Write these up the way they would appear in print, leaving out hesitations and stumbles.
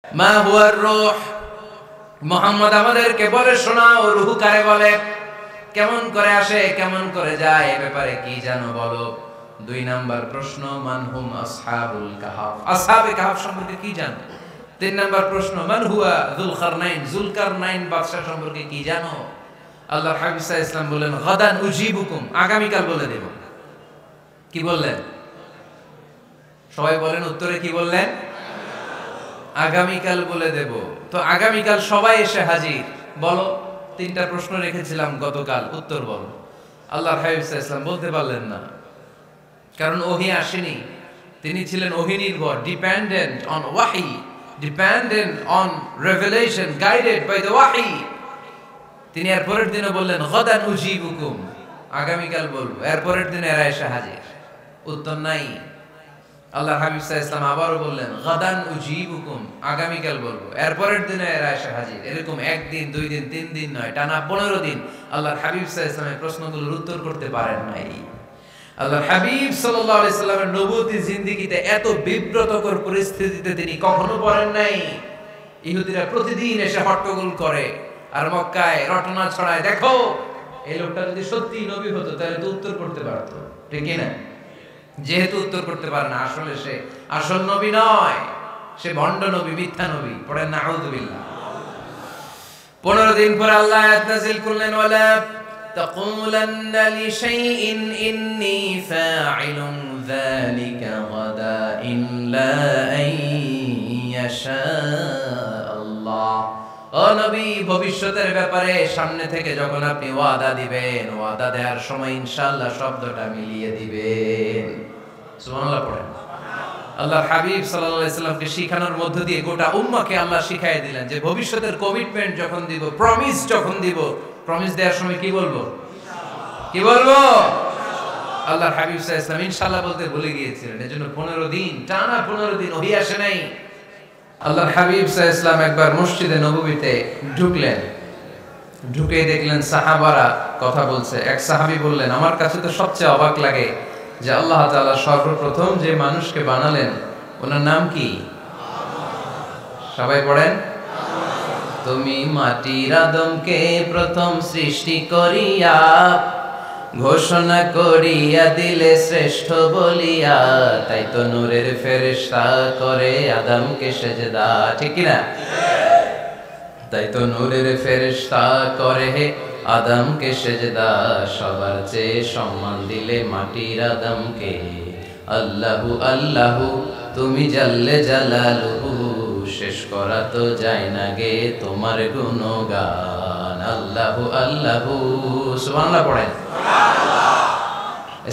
মা হুয়ার রূহ, মুহাম্মদ আমাদেরকে বলে শোনাও রূহ কারে বলে, কেমন করে আসে, কেমন করে যায়, এ ব্যাপারে কি জানো বলো। 2 নাম্বার প্রশ্ন, মান হুম আসহাবুল কাহাফ, আসহাবে কাহাফ সম্পর্কে কি জানো। 3 নাম্বার প্রশ্ন, মান হুয়া যুলকারনাইন, যুলকারনাইন বাদশা সম্পর্কে কি জানো। আল্লাহর হাবিব সাল্লাল্লাহু আলাইহি ওয়াসাল্লাম বলেন গাদান উজিবুকুম, আগামীকাল বলে দেব। কি বললেন? সবাই বলেন উত্তরে কি বললেন? আগামীকাল বলে দেব। তো আগামীকাল সবাই এসে হাজির। বলো, 3টা প্রশ্ন রেখেছিলাম গতকাল, উত্তর বলো। আল্লাহর হাবিব সাল্লাল্লাহু আলাইহি ওয়াসাল্লাম বলতে পারলেন না, কারণ ওহী আসেনি। তিনি ছিলেন ওহী নির্ভর, ডিপেন্ডেন্ট অন ওয়াহি, dependent on revelation, guided by the ওয়াহি। তিনি এর পরের দিনে বললেন গাদান উজিবুকুম, আগামীকাল বলবো। এর পরের দিনে এরা এসে হাজির, উত্তর নাই। আল্লাহর হাবিব সাল্লাল্লাহু আলাইহি ওয়াসাল্লাম আবারও বললেন গাদান উজিবুকুম, আগামীকাল বলবো। এর পরের দিনে এরা এসে হাজির। এরকম 1 দিন 2 দিন 3 দিন নয়, টানা 15 দিন আল্লাহর হাবিব সাল্লাল্লাহু আলাইহি ওয়াসাল্লামের প্রশ্নগুলোর উত্তর করতে পারেন নাই। আল্লাহর হাবিব সাল্লাল্লাহু আলাইহি সাল্লামের নবুয়তি জিন্দেগিতে এত বিব্রতকর পরিস্থিতিতে তিনি কখনো পড়েন নাই। ইহুদিরা প্রতিদিন এসে হট্টগোল করে আর মক্কায় রটনা ছড়ায়, দেখো এই লোকটা যদি সত্যি নবী হতো তাহলে তো উত্তর করতে পারতো, ঠিক কি না? যেহেতু উত্তর করতে পারে না, আসলে সে আসল নবী নয়, সে ভণ্ড নবী, মিথ্যা নবী। পড়েন নাউযুবিল্লাহ। 15 দিন পর আল্লাহ আয়াত নাযিল করলেন, ওয়ালা তাকুলান্না লিশাইইন ইন্নী ফাইলুন যালিকা গাদা ইল্লা আইয়াশা আল্লাহ। ও নবী, ভবিষ্যতের ব্যাপারে সামনে থেকে যখন আপনি ওয়াদা দিবেন, ওয়াদা দেওয়ার সময় ইনশাআল্লাহ শব্দটা মিলিয়ে দিবেন। সুবহানাল্লাহ পড়েন। আল্লাহর হাবিব সাল্লাল্লাহু আলাইহি সাল্লামকে শিখানোর মধ্য দিয়ে গোটা উম্মাহকে আল্লাহ শিখাইয়ে দিলেন যে ভবিষ্যতের কমিটমেন্ট যখন দিব, প্রমিস যখন দিব, প্রমিস দেওয়ার সময় কি বলবো? কি বলবো? আল্লাহর হাবিব সাল্লাল্লাহু আলাইহি সাল্লাম ইনশাআল্লাহ বলতে ভুলে গিয়েছিলেন। এজন্য 15 দিন, টানা 15 দিন ওহী আসে নাই। আল্লাহর হাবিব সাল্লাল্লাহু আলাইহি সাল্লাম একবার মসজিদে নববীতে ঢুকলেন, ঢুকেই দেখলেন সাহাবারা কথা বলছে। এক সাহাবী বললেন, আমার কাছে তো সবচেয়ে অবাক লাগে যে আল্লাহ তাআলা সর্বপ্রথম যে মানুষকে বানালেন ওনার নাম কি? সবাই পড়েন। তুমি মাটির আদমকে প্রথম সৃষ্টি করিয়া ঘোষণা করিয়া দিলে শ্রেষ্ঠ বলিয়া, তাই তো নূরের ফেরেশতা করে আদমকে সেজদা, ঠিক কি না? তাই তো নূরের ফেরেশতা করে আদমকে সেজদা, সবার চেয়ে সম্মান দিলে মাটির আদমকে। আল্লাহু আল্লাহু তুমি জাল্লে জালালুহু, শেষ করা তো যায় না গে তোমার গুণগান। আল্লাহু আল্লাহু, সুবহানাল্লাহ পড়েন।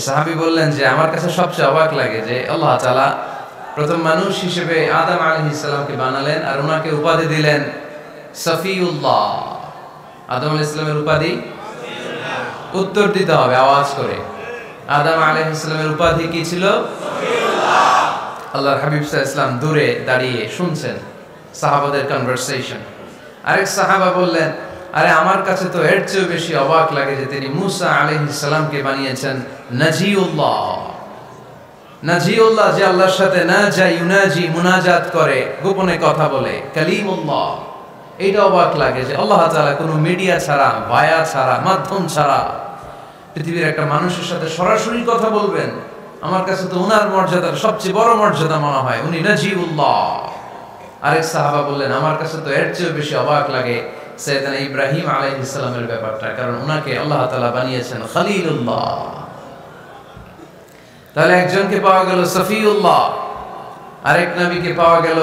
সাহাবী বললেন যে আমার কাছে সবচেয়ে অবাক লাগে যে আল্লাহ তাআলা প্রথম মানুষ হিসেবে আদম আলাইহিস সালামকে বানালেন আর ওনাকে উপাধি দিলেন সফিউল্লাহ। আদম আলাইহিস সালামের উপাধি উত্তর দিতে হবে আওয়াজ করে। আদম আলাইহিস সালামের উপাধি কি ছিল? সফিউল্লাহ। আল্লাহর হাবিব সাল্লাল্লাহু আলাইহি ওয়াসাল্লাম দূরে দাঁড়িয়ে শুনছেন সাহাবাদের কনভারসেশন। আরেক সাহাবা বললেন, আরে আমার কাছে তো এর চেয়েও বেশি অবাক লাগে যে তিনি মুসা আলাইহিস সালামকে বানিয়েছেন নাজিউল্লাহ। নাজিউল্লাহ যে আল্লাহর সাথে নাজা ইউনাজি, মুনাজাত করে, গোপনে কথা বলে, কালিমুল্লাহ। এইটা অবাক লাগে যে আল্লাহ তাআলা কোনো মিডিয়া ছাড়া, ভায়া ছাড়া, মাধ্যম ছাড়া পৃথিবীর একটা মানুষের সাথে সরাসরি কথা বলবেন। আমার কাছে তো উনার মর্যাদার সবচেয়ে বড় মর্যাদা মনে হয়, উনি নাজিউল্লাহ। আরেক সাহাবা বললেন, আমার কাছে তো এর চেয়েও বেশি অবাক লাগে সাইয়েদনা ইব্রাহিম আলাইহিস সালামের ব্যাপারটা, কারণ উনাকে আল্লাহ তাআলা বানিয়েছেন খলিলুল্লাহ। তাহলে একজনকে পাওয়া গেল সফিউল্লাহ, আরেক নবীকে পাওয়া গেল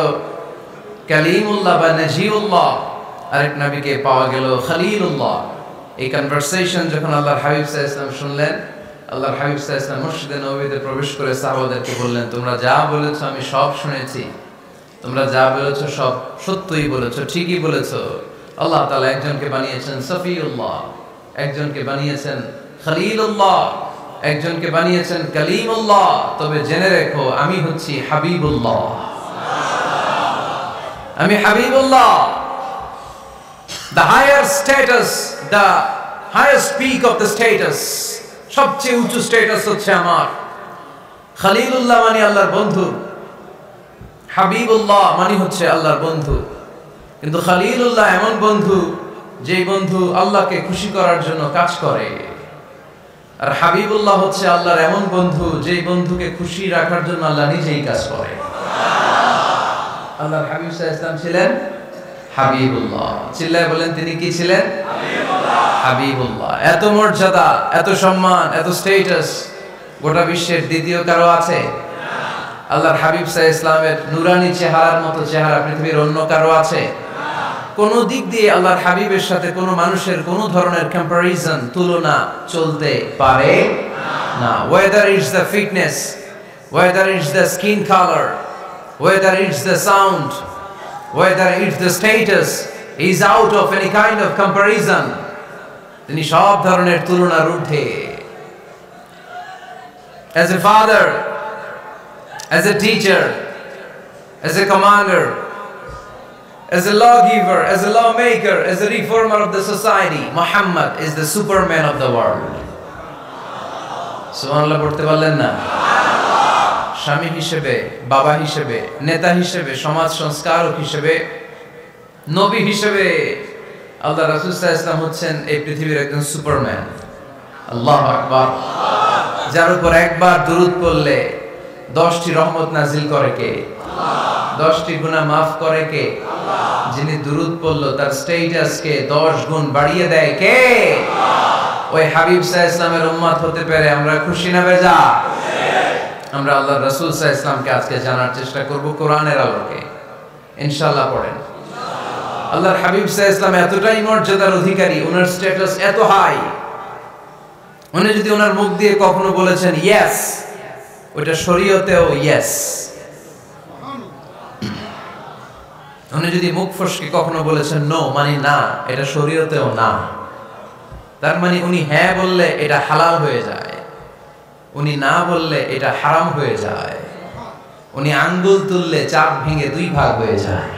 কালিমুল্লাহ বা নাজিউল্লাহ, আরেক নবীকে পাওয়া গেল খলিলুল্লাহ। এই কনভারসেশন যখন আল্লাহর হাবিব সাল্লাল্লাহু আলাইহি ওয়াসাল্লাম শুনলেন, আল্লাহর হাবিব সাল্লাল্লাহু আলাইহি ওয়াসাল্লাম মসজিদে নববীতে প্রবেশ করে সাহাবাদেরকে বললেন, তোমরা যা বলেছো আমি সব শুনেছি, তোমরা যা বলেছো সব সত্যই বলেছো, ঠিকই বলেছো। আল্লাহ তাআলা একজনকে বানিয়েছেন সফিউল্লাহ, একজনকে বানিয়েছেন খলিলুল্লাহ, একজনকে বানিয়েছেন কালিমুল্লাহ। তবে জেনে রেখো আমি হচ্ছি হাবিবুল্লাহ, আমি Habibullah. The higher status, the highest peak of the status, সবচেয়ে উঁচু স্ট্যাটাস হচ্ছে আমার। খলিলুল্লাহ মানে আল্লাহর বন্ধু, হাবিবুল্লাহ মানে হচ্ছে আল্লাহর বন্ধু, কিন্তু খলিলুল্লাহ এমন বন্ধু যেই বন্ধু আল্লাহকে খুশি করার জন্য কাজ করে। আর হাবিবুল্লাহ হচ্ছে আল্লাহর এমন বন্ধু যেই বন্ধুকে খুশি রাখার জন্য আল্লাহ নিজেই কাজ করে। আল্লাহর হাবিব সাল্লাল্লাহু আলাইহি ওয়াসাল্লাম ছিলেন হাবিবুল্লাহ। চিল্লায় বলেন তিনি কি ছিলেন? হাবিবুল্লাহ। এত মর্যাদা, এত সম্মান, এত স্ট্যাটাস গোটা বিশ্বের দ্বিতীয় কারো আছে? আল্লাহর হাবিব সাল্লাল্লাহু আলাইহি ওয়াসাল্লামের নুরানি চেহারার মতো চেহারা পৃথিবীর অন্য কারো আছে? কোন দিক দিয়ে আল্লাহর হাবিবের সাথে কোন মানুষের কোন ধরনের কম্পারিজন, তুলনা চলতে পারে না। whether it's the fitness, whether it's the skin color, whether it's the sound, whether it's the status, is out of any kind of comparison. তিনি সব ধরনের তুলনার ঊর্ধ্বে। as a father, as a teacher, as a commander, as a lawgiver, as a lawmaker, as a reformer of the society, Muhammad is the superman of the world. সুবহানাল্লাহ পড়তে পারলেন না? স্বামী হিসেবে, বাবা হিসেবে, নেতা হিসেবে, সমাজ সংস্কারক হিসেবে, নবী হিসেবে আল্লাহ রাসূল সাল্লাল্লাহু আলাইহি ওয়াসাল্লাম হচ্ছেন এই পৃথিবীর একজন সুপারম্যান। আল্লাহু আকবার। যার উপর একবার দুরূদ পড়লে 10টি রহমত নাজিল করে কে? আল্লাহ। 10টি গুনাহ মাফ করে কে? আল্লাহ। যিনি দুরূদ পড়লো তার স্ট্যাটাসকে 10 গুণ বাড়িয়ে দেয় কে? আল্লাহ। ওই হাবিব সাল্লাল্লাহু আলাইহি ওয়াসাল্লামের উম্মত হতে পেরে আমরা খুশি না বেজা? আমরা আল্লাহর রাসূল সাল্লাল্লাহু আলাইহি ওয়াসাল্লামকে আজকে জানার চেষ্টা করব কোরআনের আলোকে। ইনশাআল্লাহ পড়েন। আল্লাহর হাবিব সাল্লাল্লাহু আলাইহি ওয়াসাল্লাম এতটাই মর্যাদার অধিকারী, ওনার স্ট্যাটাস এত হাই, উনি যদি ওনার মুখ দিয়ে কখনো বলেছেন ইয়েস, ওটা শরীয়তেও ইয়েস। উনি যদি মুখ ফসকে কখনো বলেছেন নো, মানে না, এটা শরীয়তেও না। তার মানে উনি হ্যাঁ বললে এটা হালাল হয়ে যায়, উনি না বললে এটা হারাম হয়ে যায়। উনি আঙ্গুল তুললে চাপ ভেঙে 2 ভাগ হয়ে যায়।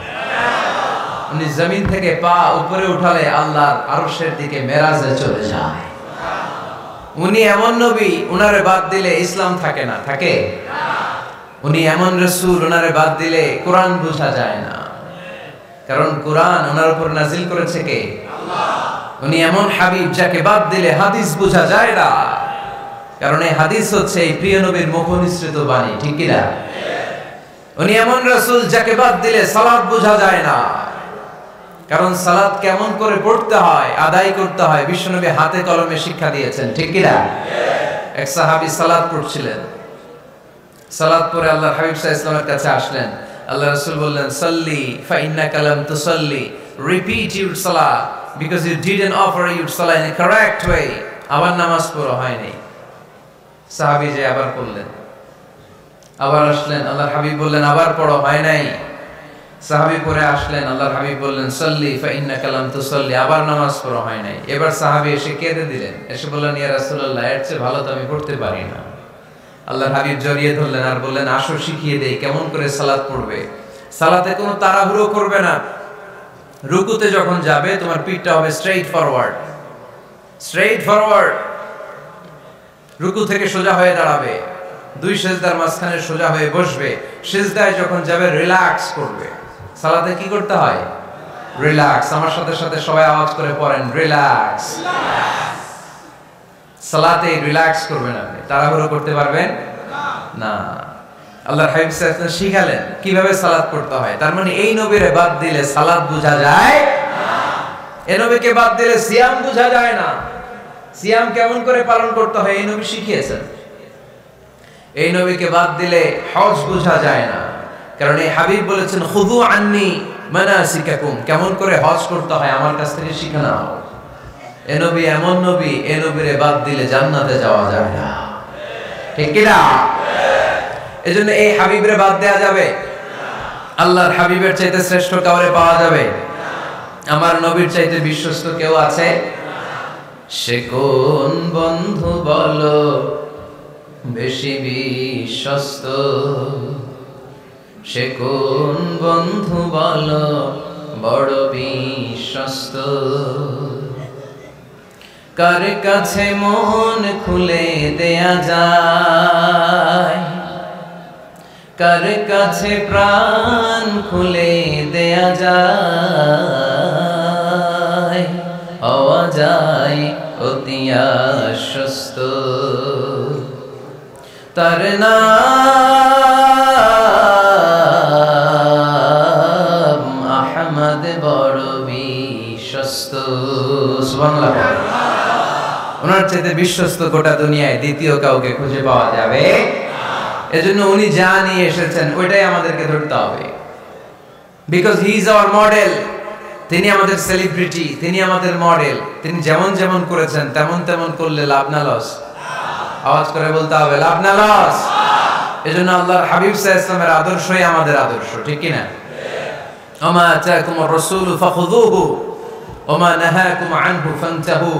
উনি জমিন থেকে পা উপরে উঠালে আল্লাহর আরশের দিকে মেরাজে চলে যায়। উনি এমন নবী, উনারে বাদ দিলে ইসলাম থাকে না, থাকে? উনি এমন রাসূল, উনারে বাদ দিলে কোরআন বোঝা যায় না, কারণ কোরআন ওনার উপর নাজিল করেছে কে? আল্লাহ। উনি এমন হাবিব যাকে বাদ দিলে হাদিস বোঝা যায় না, কারণ এই হাদিস হচ্ছে এই প্রিয় নবীর মুখনিসৃত বাণী, ঠিক কি না? উনি এমন রাসূল যাকে বাদ দিলে সালাত বোঝা যায় না, কারণ সালাত কেমন করে পড়তে হয়, আদায় করতে হয় বিশ্বনবী হাতে কলমে শিক্ষা দিয়েছেন, ঠিক কি না? এক সাহাবী সালাত পড়ছিলেন, সালাত পড়ে আল্লাহর হাবিব সাল্লাল্লাহু আলাইহি ওয়াসাল্লামের কাছে আসলেন। আল্লাহ রাসূল বললেন সাল্লি ফা ইন্নাকা লাম তুসাল্লি, রিপিট ইউর সালাত because you didn't offer your সালাত ইন এ কারেক্ট ওয়ে। আবার নামাজ পড়া হয়নি। সাহাবী যে আবার পড়লেন, আবার আসলেন, আল্লাহর হাবিব বললেন আবার পড়া হয় নাই। সাহাবী পরে আসলেন, আল্লাহর হাবিব বললেন সাল্লি ফা ইন্নাকা লাম তুসাল্লি, আবার নামাজ পড়া হয় নাই। এবার সাহাবী এসে কেঁদে দিলেন, এসে বললেন ইয়া রাসূলুল্লাহ, এর চেয়ে ভালো তো আমি পড়তে পারি না। আল্লাহর হাবিব জড়িয়ে ধরলেন আর বললেন আসো শিখিয়ে দেই কেমন করে সালাত পড়বে। সালাতে কোনো তাড়াহুড়ো করবে না। রুকুতে যখন যাবে তোমার পিঠটা হবে স্ট্রেইট ফরওয়ার্ড, স্ট্রেইট ফরওয়ার্ড। রুকু থেকে সোজা হয়ে দাঁড়াবে, 2 সিজদার মাঝখানে সোজা হয়ে বসবে। সিজদায় যখন যাবে রিল্যাক্স করবে। সালাতে কি করতে হয়? রিল্যাক্স। আমার সাথে সাথে সবাই আওয়াজ করে পড়েন রিল্যাক্স। সালাতে রিল্যাক্স করবেন, আপনি তাড়াহুড়ো করতে পারবেন না। আল্লাহর হাবিব সাল্লাল্লাহু আলাইহি ওয়াসাল্লাম শিখালেন কিভাবে সালাত পড়তে হয়। তার মানে এই নবীরে বাদ দিলে সালাত বোঝা যায় না, এই নবীকে বাদ দিলে সিয়াম বোঝা যায় না। সিয়াম কেমন করে পালন করতে হয় এই নবী শিখিয়েছেন। এই নবীকে বাদ দিলে হজ বোঝা যায় না, কারণ এই হাবিব বলেছেন খুযু আন্নী মানাসিকাকুম, কেমন করে হজ করতে হয় আমার কাছ থেকে শিখে নাও। এ নবী এমন নবী, এ নবীরে বাদ দিলে জান্নাতে যাওয়া যায় না, ঠিক কি না? এজন্য এই হাবিবরে বাদ দেয়া যাবে? আল্লাহর হাবিবের চাইতে শ্রেষ্ঠ কাউরে পাওয়া যাবে? আমার নবীর চাইতে বিশ্বস্ত কেউ আছে? সে কোন বন্ধু বলো বেশি বিশ্বস্ত, সে কোন বন্ধু বলো বড় বিশ্বস্ত, কার কাছে মন খুলে দেয়া যায়, কার কাছে প্রাণ খুলে দেয়া যায়, হওয়া যায় অতি আশ্বস্ত। তার নাম আহমদ বড় বিশ্বস্ত। সুবহানাল্লাহ। ওনার চাইতে বিশ্বস্ত গোটা দুনিয়ায় দ্বিতীয় কাউকে খুঁজে পাওয়া যাবে। এজন্য উনি যা নিয়ে এসেছেন ওইটাই আমাদেরকে ধরতে হবে, because he is our model. তিনি আমাদের সেলিব্রিটি, তিনি আমাদের মডেল। তিনি যেমন যেমন করেছেন তেমন তেমন করলে লাভ না লস? আওয়াজ করে বলতে হবে লাভ না লস? এজন্য আল্লাহর হাবিব সাল্লাল্লাহু আলাইহি ওয়াসাল্লামের আদর্শই আমাদের আদর্শ, ঠিক কি না? ওমা আতাকুমুর রাসূলু ফাখুযুহু ওমা নাহাকুম আনহু ফান্তাহু।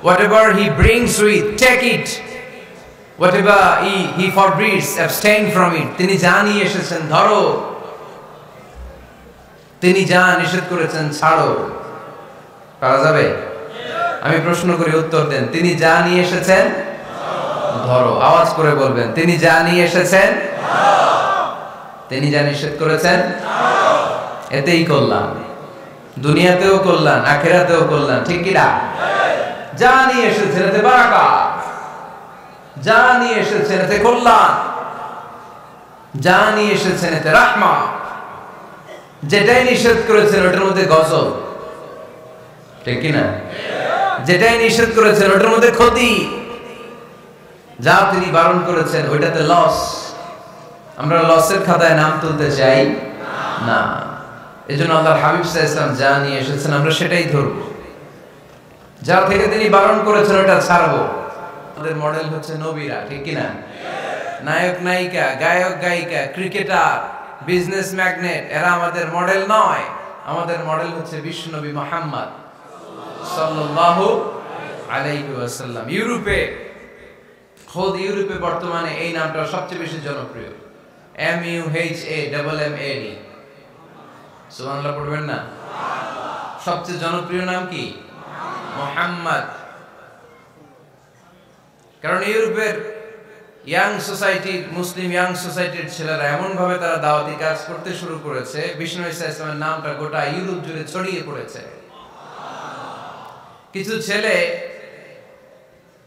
Whatever he brings with, take it. Whatever he forbids, abstain from it. তিনি যা নিয়ে এসেছেন ধরো, তিনি যা নিষেধ করেছেন ছাড়ো। পারা যাবে? আমি প্রশ্ন করি, উত্তর দেন। তিনি যা নিয়ে এসেছেন ধরো। আওয়াজ করে বলবেন, তিনি যা নিয়ে এসেছেন ধরো, তিনি যা নিষেধ করেছেন ছাড়ো। এতেই কল্যাণ, দুনিয়াতেও কল্যাণ, আখিরাতেও কল্যাণ, ঠিক কি না? যা নিয়ে এসেছেন এতে বারাকাত, যা নিয়ে এসেছেন এতে কল্যাণ, যা নিয়ে এসেছেন এতে রাহমা। যেটাই নিষেধ করেছেন ওটার মধ্যে গজব, ঠিক কি না? যেটাই নিষেধ করেছেন ওটার মধ্যে ক্ষতি, যা তিনি বারণ করেছেন ওইটাতে লস। আমরা লসের খাতায় নাম তুলতে চাই না। এজন্য আল্লাহর হাবিব সাল্লাল্লাহু আলাইহি ওয়াসাল্লাম যা নিয়ে এসেছেন আমরা সেটাই ধরব, যা থেকে তিনি বারণ করেছেন ওটা ছাড়বো। আমাদের মডেল হচ্ছে নবীরা, ঠিক কি না? নায়ক নায়িকা, গায়ক গায়িকা, ক্রিকেটার, বিজনেস ম্যাগনেট, এরা আমাদের মডেল নয়। আমাদের মডেল হচ্ছে বিশ্বনবী মুহাম্মদ সাল্লাল্লাহু আলাইহি ওয়াসাল্লাম। ইউরোপে, খোদ ইউরোপে বর্তমানে এই নামটা সবচেয়ে বেশি জনপ্রিয়, MUHAMMAD। সুবহানাল্লাহ পড়বেন না? সবচেয়ে জনপ্রিয় নাম কি? মুহাম্মদ। কারণ ইউরোপের ইয়াং সোসাইটির, মুসলিম ইয়াং সোসাইটির ছেলেরা এমন ভাবে তারা দাওয়াতি কাজ করতে শুরু করেছে, বিষ্ণু ঈসা ইসলামের নামটা গোটা ইউরোপ জুড়ে ছড়িয়ে পড়েছে। কিছু ছেলে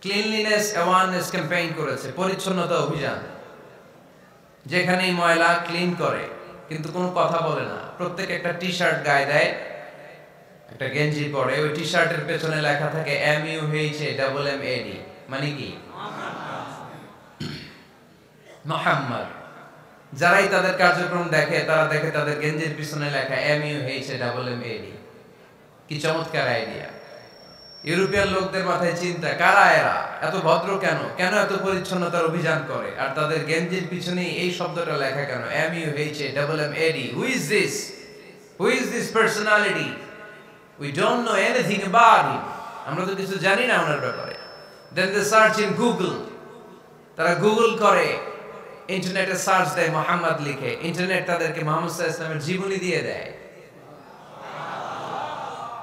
ক্লিনলিনেস অ্যাওয়ারনেস ক্যাম্পেইন করেছে, পরিচ্ছন্নতা অভিযান। যেখানেই ময়লা ক্লিন করে, কিন্তু কোনো কথা বলে না। প্রত্যেক একটা টি শার্ট গায়ে দেয়, একটা গেঞ্জি পরে, ওই টি শার্টের পেছনে লেখা থাকে MUHAMMAD, মানে কি? মুহাম্মদ। যারাই তাদের কার্যক্রম দেখে তারা দেখে তাদের গেঞ্জির পিছনে লেখা MUHAMMAD। কি চমৎকার আইডিয়া! ইউরোপিয়ান লোকদের মাথায় চিন্তা, কারা এরা, এত ভদ্র কেন, কেন এত পরিচ্ছন্নতার অভিযান করে, আর তাদের গেঞ্জির পিছনে এই শব্দটা লেখা কেন, MUHAMMAD? Who is this? Who is this personality? We don't know anything about him. আমরা তো কিছু জানি না ওনার ব্যাপারে। Then they search in Google. তারা গুগল করে, ইন্টারনেটে সার্চ দেয় মুহাম্মদ লিখে, ইন্টারনেট তাদেরকে মুহাম্মদ সাল্লাল্লাহু আলাইহি ওয়াসাল্লামের জীবনী দিয়ে দেয়।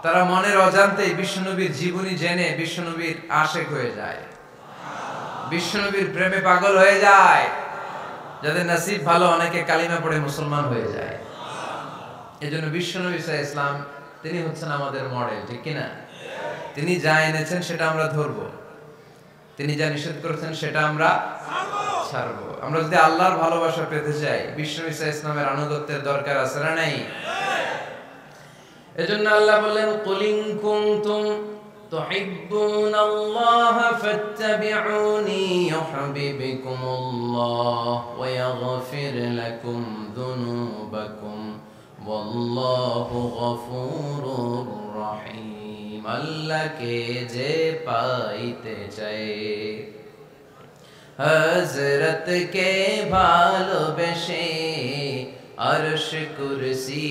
তারা মনের অজান্তেই বিশ্বনবীর জীবনী জেনে বিশ্বনবীর আশেক হয়ে যায়, বিশ্বনবীর প্রেমে পাগল হয়ে যায়। যাদের নসিব ভালো, অনেকে কালিমা পড়ে মুসলমান হয়ে যায়। এজন্য বিশ্বনবী সাল্লাল্লাহু আলাইহি ওয়াসাল্লাম তিনি হচ্ছেন আমাদের মডেল, ঠিক কি না? তিনি যা এনেছেন সেটা আমরা ধরবো, তিনি যা নিষেধ করেছেন সেটা আমরা ছাড়বো। আমরা যদি আল্লাহর ভালোবাসা পেতে চাই, বিশ্বনবী সাল্লাল্লাহু আলাইহি ওয়াসাল্লামের আনুগত্যের দরকার আছে না নাই? এজন্য আল্লাহ বলেন, কুল ইন কুনতুম তুহিব্বুনাল্লাহা ফাত্তাবিউনি ইউহিব্বুকুমুল্লাহ ওয়া ইয়াগফির লাকুম যুনুবাকুম ওয়াল্লাহু গফুরুর রহিম। আল্লাহকে যে পাইতে চায়, হযরতকে ভালোবেসে আরশ কুরসি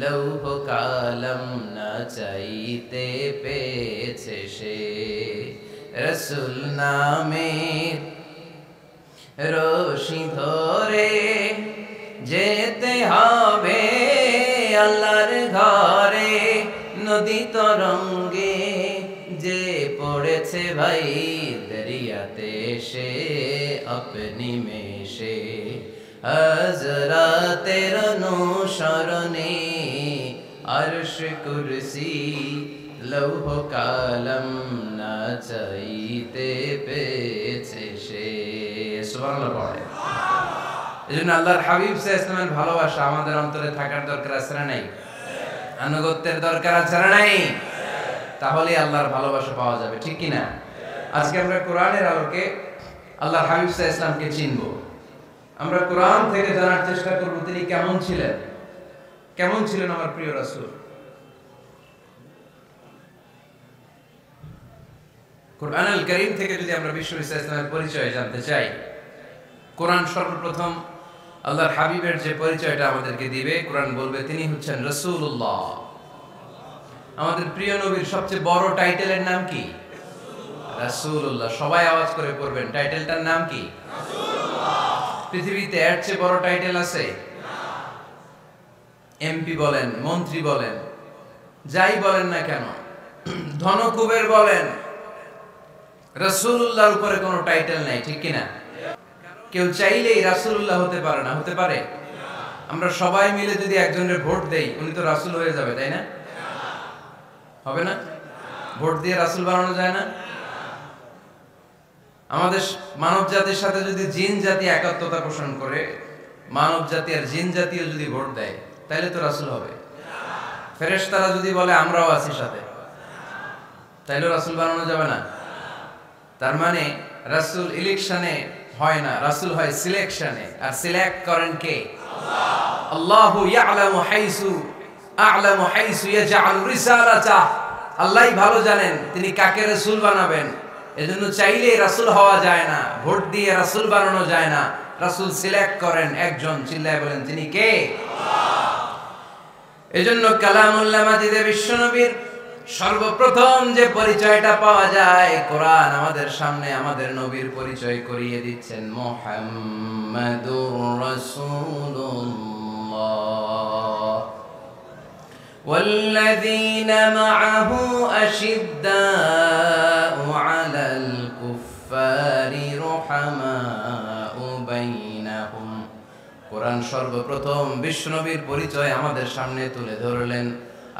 লৌহ কালম না চাইতে পেয়েছে সে। রাসূল নামের রশি ধরে যেতে হবে আল্লাহর ঘরে। নদী তরঙ্গে যে পড়েছে ভাই দরিয়াতে সে আপনি মেশে। হযরতের অনুসরণে আরশ কুরসি লৌহ কালাম না চাইতে পেয়েছে সে। সুবহানাল্লাহ পড়ে। এজন্য আল্লাহর হাবিব সাল্লাল্লাহু আলাইহি ওয়াসাল্লামের ভালোবাসা আমাদের অন্তরে থাকার দরকার আছে না নাই? আনুগত্যের দরকার আছে না নাই? তাহলে আল্লাহর ভালোবাসা পাওয়া যাবে, ঠিক কি না? আজকে আমরা কোরআনের আলোকে আল্লাহর হাবিব সাল্লাল্লাহু আলাইহি ওয়াসাল্লামকে চিনব। আমরা কোরআন থেকে জানার চেষ্টা করব তিনি কেমন ছিলেন, কেমন ছিলেন আমার প্রিয় রাসূল। কোরআনুল কারীম থেকে যদি আমরা বিশ্ব ইসলামের পরিচয় জানতে চাই, কোরআন সর্বপ্রথম আল্লাহর হাবিবের যে পরিচয়টা আমাদেরকে দিবে, কোরআন বলবে তিনি হচ্ছেন রাসূলুল্লাহ। আমাদের প্রিয় নবীর সবচেয়ে বড় টাইটেলের নাম কি? রাসূলুল্লাহ। সবাই আওয়াজ করে পড়বেন, টাইটেলটার নাম কি? রাসূলুল্লাহ। পৃথিবীতে এর চেয়ে বড় টাইটেল আছে? এমপি বলেন, মন্ত্রী বলেন, যাই বলেন না কেন, ধনকুবের বলেন, রাসূলুল্লাহর উপরে কোনো টাইটেল নাই, ঠিক কি না? কেউ চাইলেই রাসূলুল্লাহ হতে পারে না, হতে পারে? আমরা সবাই মিলে যদি একজনের ভোট দেই, উনি তো রাসূল হয়ে যাবে, তাই না? হবে না? ভোট দিয়ে রাসূল বানানো যায় না? আমাদের মানব জাতির সাথে যদি জিন জাতি একাত্মতা পোষণ করে, মানব জাতি আর জিন জাতিও যদি ভোট দেয়, তাহলে তো রাসূল হবে। ফেরেশতারা যদি বলে আমরাও আছি সাথে, তাইলেও রাসূল বানানো যাবে না। তার মানে রাসূল ইলেকশনে হয় না, রাসূল হয় সিলেকশনে। আর সিলেক্ট করেন কে? আল্লাহ। আল্লাহু ইয়ালামু হাইসু ইয়াজআল রিসালাতা। আল্লাহই ভালো জানেন তিনি কাকে রাসূল বানাবেন। এজন্য চাইলেই রাসূল হওয়া যায় না, ভোট দিয়ে রাসূল বানানো যায় না। রাসূল সিলেক্ট করেন একজন, চিল্লায় বলেন তিনি কে? আল্লাহ। এজন্য কালামুল্লাহ মাজিদে বিশ্বনবীর সর্বপ্রথম যে পরিচয়টা পাওয়া যায়, কোরআন আমাদের সামনে আমাদের নবীর পরিচয় করিয়ে দিচ্ছেন, মুহাম্মাদুর রাসূলুল্লাহ ওয়াল্লাযীনা মাআহু আশিদ্দাউ আলাল কুফফারি রুহামাউ বাইনাহুম। কোরআন সর্বপ্রথম বিশ্বনবীর পরিচয় আমাদের সামনে তুলে ধরলেন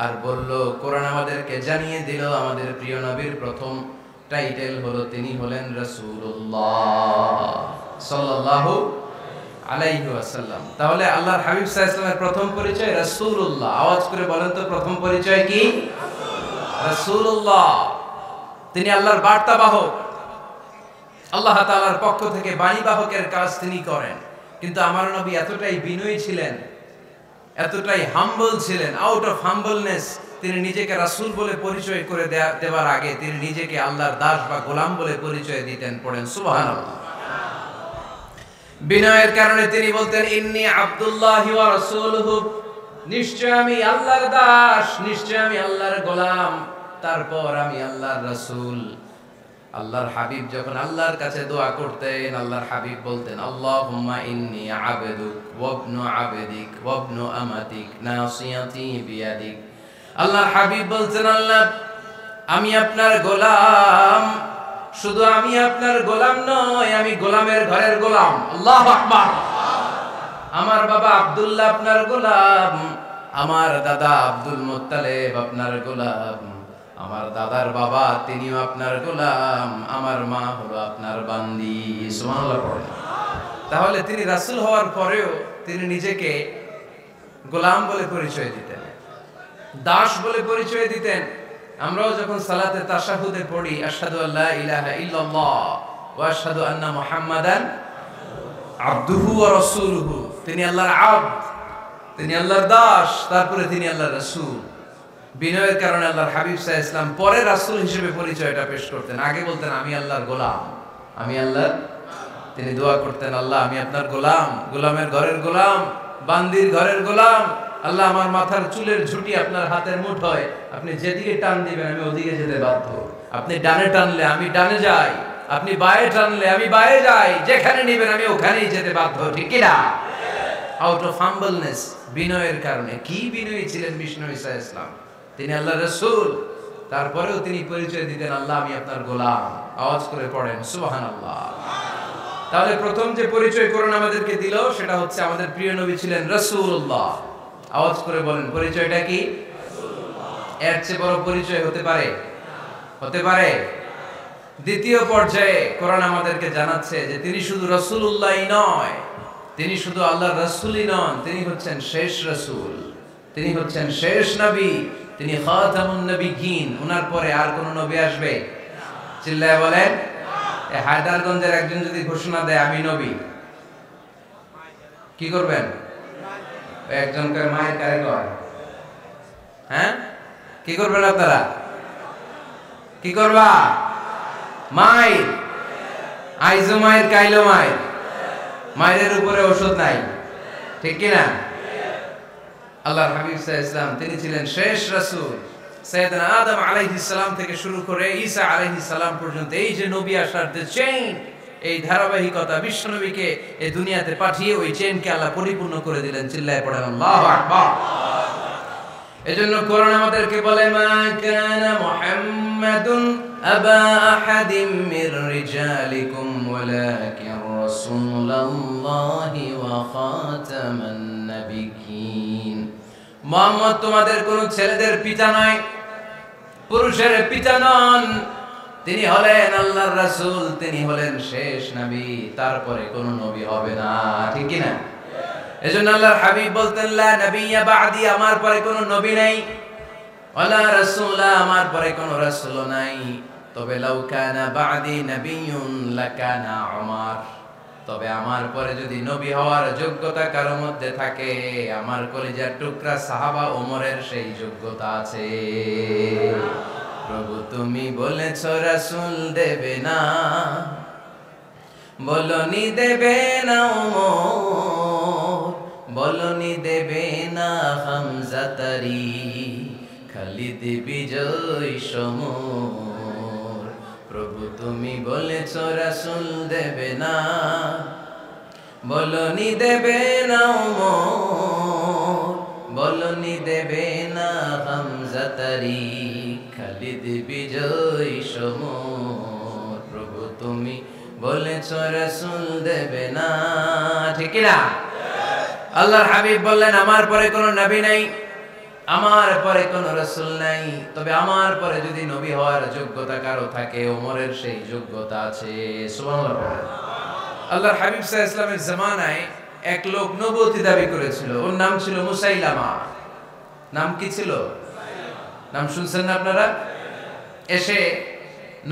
আর বলল, কোরআন আমাদেরকে জানিয়ে দিল আমাদের প্রিয় নবীর প্রথম টাইটেল হলো তিনি হলেন রাসূলুল্লাহ সাল্লাল্লাহু আলাইহি ওয়াসাল্লাম। তাহলে আল্লাহর হাবিব সাল্লাল্লাহু আলাইহি ওয়াসাল্লামের প্রথম পরিচয় রাসূলুল্লাহ। আওয়াজ করে বলেন তো প্রথম পরিচয় কি? রাসূলুল্লাহ। তিনি আল্লাহর বার্তাবাহক, আল্লাহ তাআলার পক্ষ থেকে বাণীবাহকের কাজ তিনি করেন। কিন্তু আমার নবী এতটাই বিনয়ী ছিলেন, এতটাই হাম্বল ছিলেন, আউট অফ হাম্বলনেস তিনি নিজেকে রাসূল বলে পরিচয় করে দেওয়ার আগে তিনি নিজেকে আল্লাহর দাস বা গোলাম বলে পরিচয় দিতেন। পড়েন সুবহানাল্লাহ। বিনয়ের কারণে তিনি বলতেন, ইন্নী আব্দুল্লাহি ওয়া রাসূলুহু, নিশ্চয় আমি আল্লাহর দাস, নিশ্চয় আমি আল্লাহর গোলাম, তারপর আমি আল্লাহর রাসূল। আল্লাহর হাবিব যখন আল্লাহর কাছে দোয়া করতেন, আল্লাহর হাবিব বলতেন, আল্লাহুম্মা ইন্নী আবদুক ওয়া ইবনু আবদিক ওয়া ইবনু আমাতিক নাসিয়াতি বিয়াদিক। আল্লাহর হাবিব বলতেন, আল্লাহ আমি আপনার গোলাম, শুধু আমি আপনার গোলাম নয়, আমি গোলামের ঘরের গোলাম। আল্লাহু আকবার। আমার বাবা আব্দুল্লাহ আপনার গোলাম, আমার দাদা আব্দুল মুত্তালিব আপনার গোলাম, আমার দাদার বাবা তিনিও আপনার গোলাম, আমার মা হলো আপনার বান্দি। সুবহানাল্লাহ পড়েন। তাহলে তিনি রাসূল হওয়ার পরেও তিনি নিজেকে গোলাম বলে পরিচয় দিতেন, দাস বলে পরিচয় দিতেন। আমরাও যখন সালাতে তাশাহুদে পড়ি, আশহাদু আল্লা ইলাহা ইল্লাল্লাহ ওয়া আশহাদু আন্না মুহাম্মাদান আবদুহু ওয়া রাসূলুহু, তিনি আল্লাহর আবদ, তিনি আল্লাহর দাস, তারপরে তিনি আল্লাহর রাসূল। বিনয়ের কারণে আল্লাহর হাবিব সাল্লাল্লাহু আলাইহি ওয়াসাল্লাম পরে রাসূল হিসেবে পরিচয়টা পেশ করতেন। আগে বলতেন আমি আল্লাহর গোলাম, আমি আল্লাহর। তিনি দোয়া করতেন, আল্লাহ আমি আপনার গোলাম, গোলামের ঘরের গোলাম, বান্দির ঘরের গোলাম। আল্লাহ আমার মাথার চুলের ঝুঁটি আপনার হাতের মুঠোয়, আপনি যেদিকে টান দিবেন আমি ওদিকে যেতে বাধ্য। আপনি ডানে টানলে আমি ডানে যাই, আপনি বায়ে টানলে আমি বায়ে যাই, যেখানে নিবেন আমি ওখানেই যেতে বাধ্য, ঠিক কি না? আউট অফ হাম্বলনেস, বিনয়ের কারণে। কি বিনয়ী ছিলেন বিষ্ণু ঈসা ইসলাম, তিনি আল্লাহর রাসূল, তারপরেও তিনি পরিচয় দিতেন আল্লাহ আমি আপনার গোলাম। আওয়াজ করে পড়েন সুবহানাল্লাহ। তাহলে প্রথম যে পরিচয় কোরআন আমাদেরকে দিল সেটা হচ্ছে আমাদের প্রিয় নবী ছিলেন রাসূলুল্লাহ। আওয়াজ করে বলেন পরিচয়টা কি? এর চেয়ে বড় পরিচয় হতে পারে? হতে পারে? দ্বিতীয় পর্যায়ে কোরআন আমাদেরকে জানাচ্ছে যে তিনি শুধু রাসূলুল্লাহই নয়, তিনি শুধু আল্লাহর রাসূলই নন, তিনি হচ্ছেন শেষ রাসূল, তিনি হচ্ছেন শেষ নবী, তিনি খাতামুন নবিয়্যিন। ওনার পরে আর কোন নবী আসবে? চিল্লায় বলেন। এই হায়দারগঞ্জের একজন যদি ঘোষণা দেয় আমি নবী, কি করবেন? একজনকে মায়ের কারে কয়? হ্যাঁ, কি করবেন আপনারা? কি করবা? মায়ের আইজো মায়ের কাইলো মায়ের, মায়ের উপরে ওষুধ নাই, ঠিক কিনা? আল্লাহর হাবিব সাল্লাল্লাহু আলাইহি ওয়াসাল্লাম তিনি ছিলেন শেষ রাসূল। সাইয়েদনা আদম আলাইহিস সালাম থেকে শুরু করে ঈসা আলাইহিস সালাম পর্যন্ত এই যে নবী আসার যে চেইন, এই ধারাবাহিকতা, বিশ্ব নবীকে এই দুনিয়াতে পাঠিয়ে ওই চেইনকে আল্লাহ পরিপূর্ণ করে দিলেন। চিল্লায়ে পড়েন আল্লাহু আকবার। এজন্য কোরআন আমাদেরকে বলে মা কানা মুহাম্মাদুন আবা আহাদিম মির রিজালিকুম ওয়ালাকিন রাসূলুল্লাহি ওয়া খাতামান নাবিয়্যিন। মুহাম্মদ তোমাদের কোন ছেলেদের পিতা নয়, পুরুষের পিতা নন, তিনি হলেন আল্লাহর রাসূল, তিনি হলেন শেষ নবী, তারপরে কোন নবী হবে না, ঠিক কি না? এজন্য আল্লাহর হাবিব বলতেন লা নবিয়্যা বা'দি, আমার পরে কোন নবী নাই, ওয়ালা রাসূলা, আমার পরে কোন রাসূল নাই। তবে লাউ কানা বা'দি নবিয়্যুন লাকানা উমর, তবে আমার পরে যদি নবী হওয়ার যোগ্যতা কারো মধ্যে থাকে, আমার কলিজার টুকরা সাহাবা ওমরের সেই যোগ্যতা আছে। প্রভু তুমি বলেছ রাসূল দেবে না, বলনি দেবে না ওমর, বলনি দেবে না হামজা তারি, খালিদ বিজয় সমর। প্রভু তুমি বলেছ রাসূল দেবে না, বলনি দেবে না ওমর, বলনি দেবে না হামজা তারি, খালিদ বিজয় সমর। প্রভু তুমি বলেছ রাসূল দেবে না, ঠিক না? আল্লাহর হাবিব বললেন আমার পরে কোনো নবী নাই, আমার পরে কোনো রাসূল নাই, তবে আমার পরে যদি নবী হওয়ার যোগ্যতা কারো থাকে, ওমরের সেই যোগ্যতা আছে। সুবহানাল্লাহ। আল্লাহর হাবিব সাল্লাল্লাহু আলাইহি ওয়াসাল্লামের জামানায় এক লোক নবুয়তি দাবি করেছিল, ওর নাম ছিল মুসাইলামা। নাম কি ছিল? নাম শুনছেন না আপনারা? এসে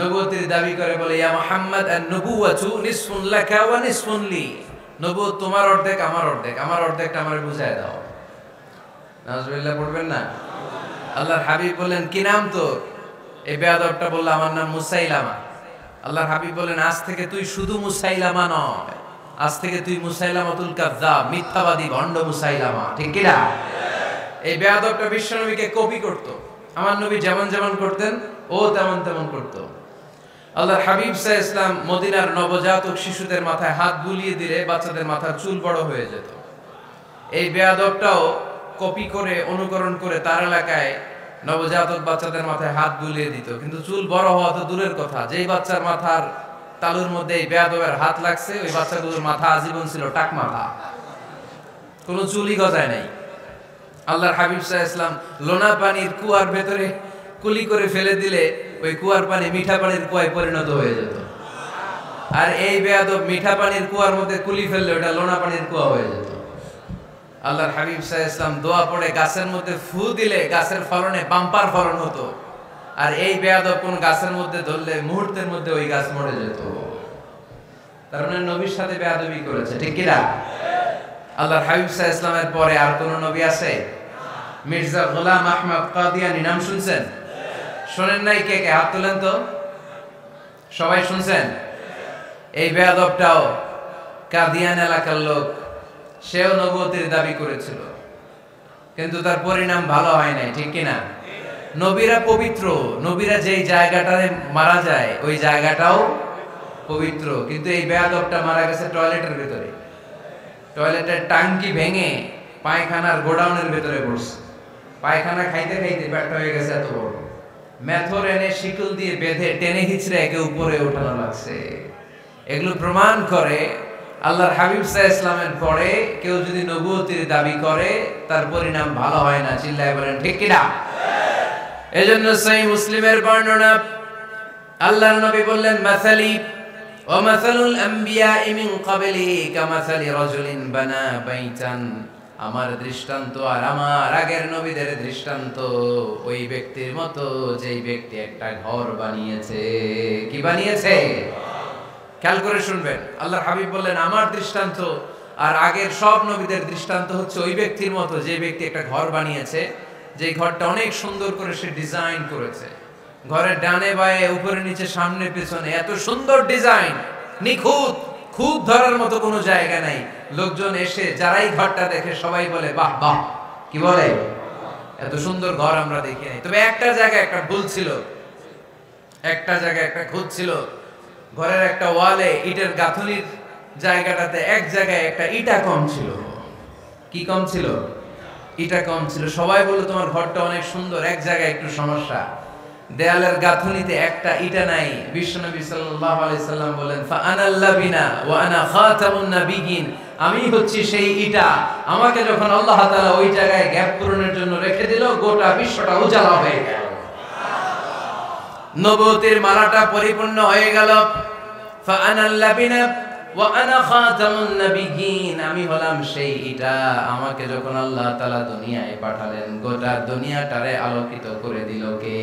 নবুয়তির দাবি করে বলে ইয়া মুহাম্মদ আন-নবুওয়াতু নিসফুন লাকা ওয়া নিসফুন লি, নবুয়ত তোমার অর্ধেক আমার অর্ধেক, আমার অর্ধেকটা আমারে বুঝায় দাও। নাউজুবিল্লাহ পড়বেন না? আল্লাহর হাবিব বলেন কি নাম তোর? এই বেয়াদবটা বলল আমার নাম মুসাইলামা। আল্লাহর হাবিব বলেন আজ থেকে তুই শুধু মুসাইলামা নয়, আজ থেকে তুই মুসাইলামাতুল কাযযাব, মিথ্যাবাদী ভণ্ড মুসাইলামা, ঠিক কি না? এই বেয়াদবটা বিশ্বনবীকে কপি করত, আমার নবী যেমন যেমন করতেন ও তেমন তেমন করত। আল্লাহর হাবিব সাল্লাল্লাহু আলাইহি ওয়াসাল্লাম মদিনার নবজাতক শিশুদের মাথায় হাত বুলিয়ে দিলে বাচ্চাদের মাথার চুল বড় হয়ে যেত। এই বেয়াদবটাও কপি করে অনুকরণ করে তার এলাকায় নবজাতক বাচ্চাদের মাথায় হাত বুলিয়ে দিত, কিন্তু চুল বড় হওয়া তো দূরের কথা, যেই বাচ্চার মাথার তালুর মধ্যে এই বেয়াদবের হাত লাগছে ওই বাচ্চাগুলোর মাথা আজীবন ছিল টাক মাথা, কোনো চুলই গজায় নাই। আল্লাহর হাবিব সাল্লাল্লাহু আলাইহি ওয়াসাল্লাম লোনা পানির কুয়ার ভেতরে কুলি করে ফেলে দিলে ওই কুয়ার পানি মিঠা পানির কুয়ায় পরিণত হয়ে যেত, আর এই বেয়াদব মিঠা পানির কুয়ার মধ্যে কুলি ফেললে ওটা লোনা পানির কুয়া হয়ে যেত। আল্লাহর হাবিব সাল্লাল্লাহু আলাইহি ওয়াসাল্লাম দোয়া পড়ে গাছের মধ্যে ফু দিলে গাছের ফলনে বাম্পার ফলন হতো, আর এই বেয়াদব কোন গাছের মধ্যে ধরলে মুহূর্তের মধ্যে ওই গাছ মরে যেত। তার মানে নবীর সাথে বেয়াদবি করেছে, ঠিক কি না? আল্লাহর হাবিব সাল্লাল্লাহু আলাইহি ওয়াসাল্লামের পরে আর কোন নবী আছে? মির্জা গোলাম আহমদ কাদিয়ানী নাম শুনছেন? শোনেন নাই? কে কে হাত তোলেন তো? সবাই শুনছেন? এই বেয়াদবটাও কাদিয়ান এলাকার লোক, সেও নবুয়তির দাবি করেছিল, কিন্তু তার পরিণাম ভালো হয় নাই, ঠিক কি না? নবীরা পবিত্র, নবীরা যেই জায়গাটায় মারা যায় ওই জায়গাটাও পবিত্র, কিন্তু এই বেয়াদবটা মারা গেছে টয়লেটের ভিতরে, টয়লেটের টাঙ্কি ভেঙে পায়খানার গোডাউনের ভিতরে পড়ছে, পায়খানা খাইতে খাইতে ব্যর্থ হয়ে গেছে এত বড়, মেথর এনে শিকল দিয়ে বেঁধে টেনে হিচড়ে একে উপরে ওঠানো লাগছে। এগুলো প্রমাণ করে আল্লাহর হাবিব সাল্লাল্লাহু আলাইহি ওয়াসাল্লামের পরে কেউ যদি নবুয়তির দাবি করে তার পরিণাম ভালো হয় না। চিল্লায় বলেন ঠিক কি না? এজন্য সহিহ মুসলিমের বর্ণনা, আল্লাহর নবী বললেন, মাসালি ওয়া মাসালুল আমবিয়াই মিন ক্বাবলি কামাসালি রাজুলিন বানা বাইতান, আমার দৃষ্টান্ত আর আমার আগের নবীদের দৃষ্টান্ত ওই ব্যক্তির মতো যেই ব্যক্তি একটা ঘর বানিয়েছে। কি বানিয়েছে? খেয়াল করে শুনবেন, আল্লাহর হাবিব বললেন আমার দৃষ্টান্ত আর আগের সব নবীদের দৃষ্টান্ত হচ্ছে ওই ব্যক্তির মতো যে ব্যক্তি একটা ঘর বানিয়েছে, যে ঘরটা অনেক সুন্দর করে সে ডিজাইন করেছে। ঘরের ডানে বায়ে উপরে নিচে সামনে পেছনে এত সুন্দর ডিজাইন, নিখুঁত, খুব ধরার মতো কোনো জায়গা নাই। লোকজন এসে যারাই ঘরটা দেখে সবাই বলে বাহ বাহ, কি বলে, এত সুন্দর ঘর আমরা দেখি নাই। তবে একটা জায়গায় একটা ভুল ছিল, একটা জায়গায় একটা খুঁত ছিল। ঘরের একটা ওয়ালে ইটের গাঁথুনির জায়গাটাতে এক জায়গায় একটা ইটা কম ছিল। কি কম ছিল? ইটা কম ছিল। সবাই বলল তোমার ঘরটা অনেক সুন্দর, এক জায়গায় একটু সমস্যা, দেয়ালের গাঁথুনিতে একটা ইটা নাই। বিশ্বনবী সাল্লাল্লাহু আলাইহি সাল্লাম বলেন, ফা আনাল লাবিনা ওয়া আনা খাতামুন নাবিয়িন, আমি হচ্ছি সেই ইটা। আমাকে যখন আল্লাহ তাআলা ওই জায়গায় গ্যাপ পূরণের জন্য রেখে দিল, গোটা বিশ্বটা উজালা হয়ে গেল, নবুয়তের মালাটা পরিপূর্ণ হয়ে গেল। ফা আনাল লাবিনা ওয়া আনা খাতামুন নাবিয়িন, আমি হলাম সেই ইটা। আমাকে যখন আল্লাহ তাআলা দুনিয়ায় পাঠালেন, গোটা দুনিয়াটারে আলোকিত করে দিল কে?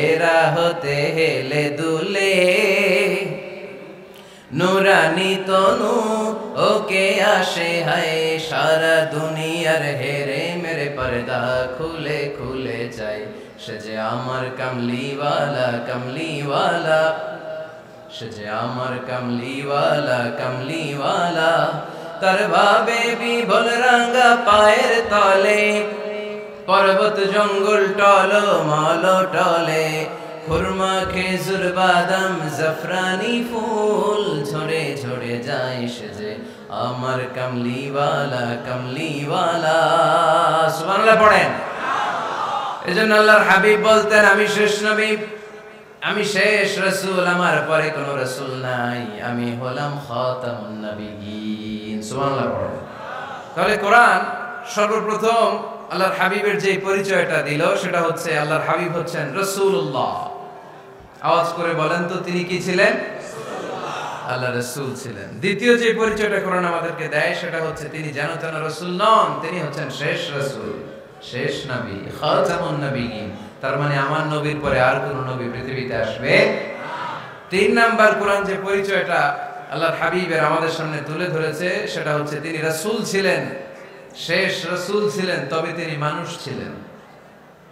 এরা হতে হেলে দুলে নুরানি তনু ওকে আসে হায়, সারা দুনিয়ার হেরে মেরে পর্দা খুলে খুলে যায়। সে যে আমার কামলিওয়ালা কামলিওয়ালা, সে যে আমার কামলিওয়ালা কামলিওয়ালা, তার ভাবে বিভোল রাঙ্গা পায়ের তলে, পর্বত জঙ্গল টল মল টলে, খুরমা খেজুর বাদাম জাফরানি ফুল ঝরে ঝরে যায়। সে যে আমার কামলিওয়ালা কামলিওয়ালা। সুবহানাল্লাহ পড়েন। এজন্য আল্লাহর হাবিব বলতেন, আমি শেষ নবী, আমি শেষ রাসূল, আমার পরে কোনো রাসূল নাই, আমি হলাম খাতামুন নাবিয়িন। সুবহানাল্লাহ পড়েন। তাহলে কোরআন সর্বপ্রথম আল্লাহর হাবিবের যে পরিচয়টা দিল সেটা হচ্ছে আল্লাহর হাবিব হচ্ছেন রাসূলুল্লাহ। আওয়াজ করে বলেন তো, তিনি কি ছিলেন? আল্লাহ রাসূল ছিলেন। দ্বিতীয় যে পরিচয়টা কোরআন আমাদেরকে দেয় সেটা হচ্ছে তিনি যেন তেন রাসূল নন, তিনি হচ্ছেন শেষ রাসূল, শেষ নবী, খাতামুন নাবিয়িন। তার মানে আমার নবীর পরে আর কোন নবী পৃথিবীতে আসবে না। তিন নাম্বার কোরআন যে পরিচয়টা আল্লাহর হাবিবের আমাদের সামনে তুলে ধরেছে সেটা হচ্ছে তিনি রাসূল ছিলেন, শেষ রাসূল ছিলেন, তবে তিনি মানুষ ছিলেন।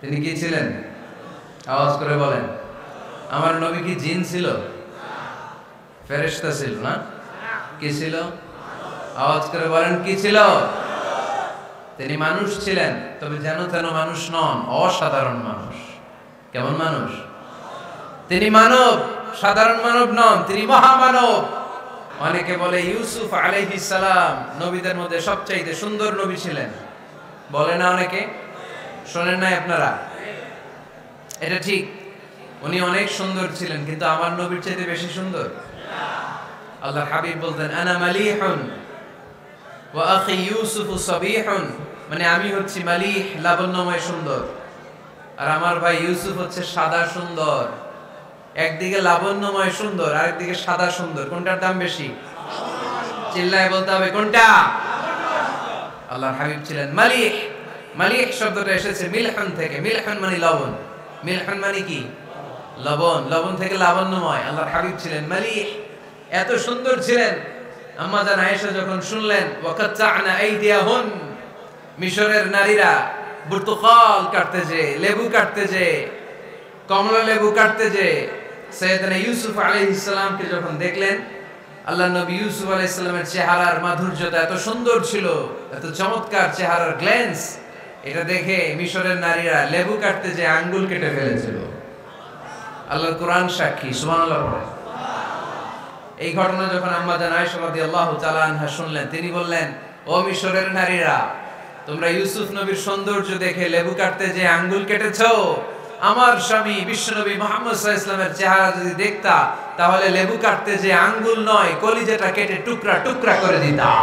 তিনি কি ছিলেন? আওয়াজ করে বলেন। আমার নবী কি জিন ছিল? ফেরেশতা ছিল না? কি ছিল? আওয়াজ করে বলেন, কি ছিল? তিনি মানুষ ছিলেন, তবে যেন তেন মানুষ নন, অসাধারণ মানুষ। কেমন মানুষ? তিনি মানব, সাধারণ মানব নন, তিনি মহামানব। অনেকে বলে ইউসুফ আলাইহিস সালাম নবীদের মধ্যে সবচাইতে সুন্দর নবী ছিলেন, বলে না অনেকে? শোনেন নাই আপনারা? এটা ঠিক, উনি অনেক সুন্দর ছিলেন, কিন্তু আমার নবীর চাইতে বেশি সুন্দর। আল্লাহর হাবিব বলতেন, আনা মালিহুন ওয়া আখি ইউসুফ সাবিহুন, মানে আমি হচ্ছি মালিহ, লাবণ্যময় সুন্দর, আর আমার ভাই ইউসুফ হচ্ছে সাদা সুন্দর। একদিকে লাবণ্যময় সুন্দর, আরেকদিকে সাদা সুন্দর, কোনটার দাম বেশি? চিল্লায় বলতে হবে কোনটা? আল্লাহর হাবিব ছিলেন মালিহ। মালিহ শব্দটা এসেছে মিলহান থেকে। মিলহান মানে লবণ, মিলহান মানে কি? লবণ। লবণ থেকে লাবণ্যময়। আল্লাহর হাবিব ছিলেন মালিহ, এত সুন্দর ছিলেন। আম্মা জান আয়েশা যখন শুনলেন ওয়াকাত্তা'না আইদিয়াহুন, মিশরের নারীরা বুর্তুকাল কাটতে যে, লেবু কাটতে যে, কমলা লেবু কাটতে যে সাইয়েদনা ইউসুফ আলাইহিস সালামকে যখন দেখলেন, আল্লাহ নবী ইউসুফ আলাইহিস সালামের চেহারার মাধুর্যতা এত সুন্দর ছিল, এত চমৎকার চেহারার গ্ল্যান্স, এটা দেখে মিশরের নারীরা লেবু কাটতে যে আঙ্গুল কেটে ফেলেছিল। আল্লাহর কোরআন সাক্ষী। সুবহানাল্লাহ। এই ঘটনা যখন আম্মা জান আয়েশা রাদিয়াল্লাহু তাআলা আনহা শুনলেন, তিনি বললেন, ও মিশরের নারীরা, তোমরা ইউসুফ নবীর সৌন্দর্য দেখে লেবু কাটতে যে আঙ্গুল কেটেছো, আমার স্বামী বিশ্বনবী মুহাম্মদ সাল্লাল্লাহু আলাইহি ওয়াসাল্লামের চেহারা যদি দেখতা তাহলে লেবু কাটতে যে আঙ্গুল নয় কলিজাটা কেটে টুকরা টুকরা করে দিতাম।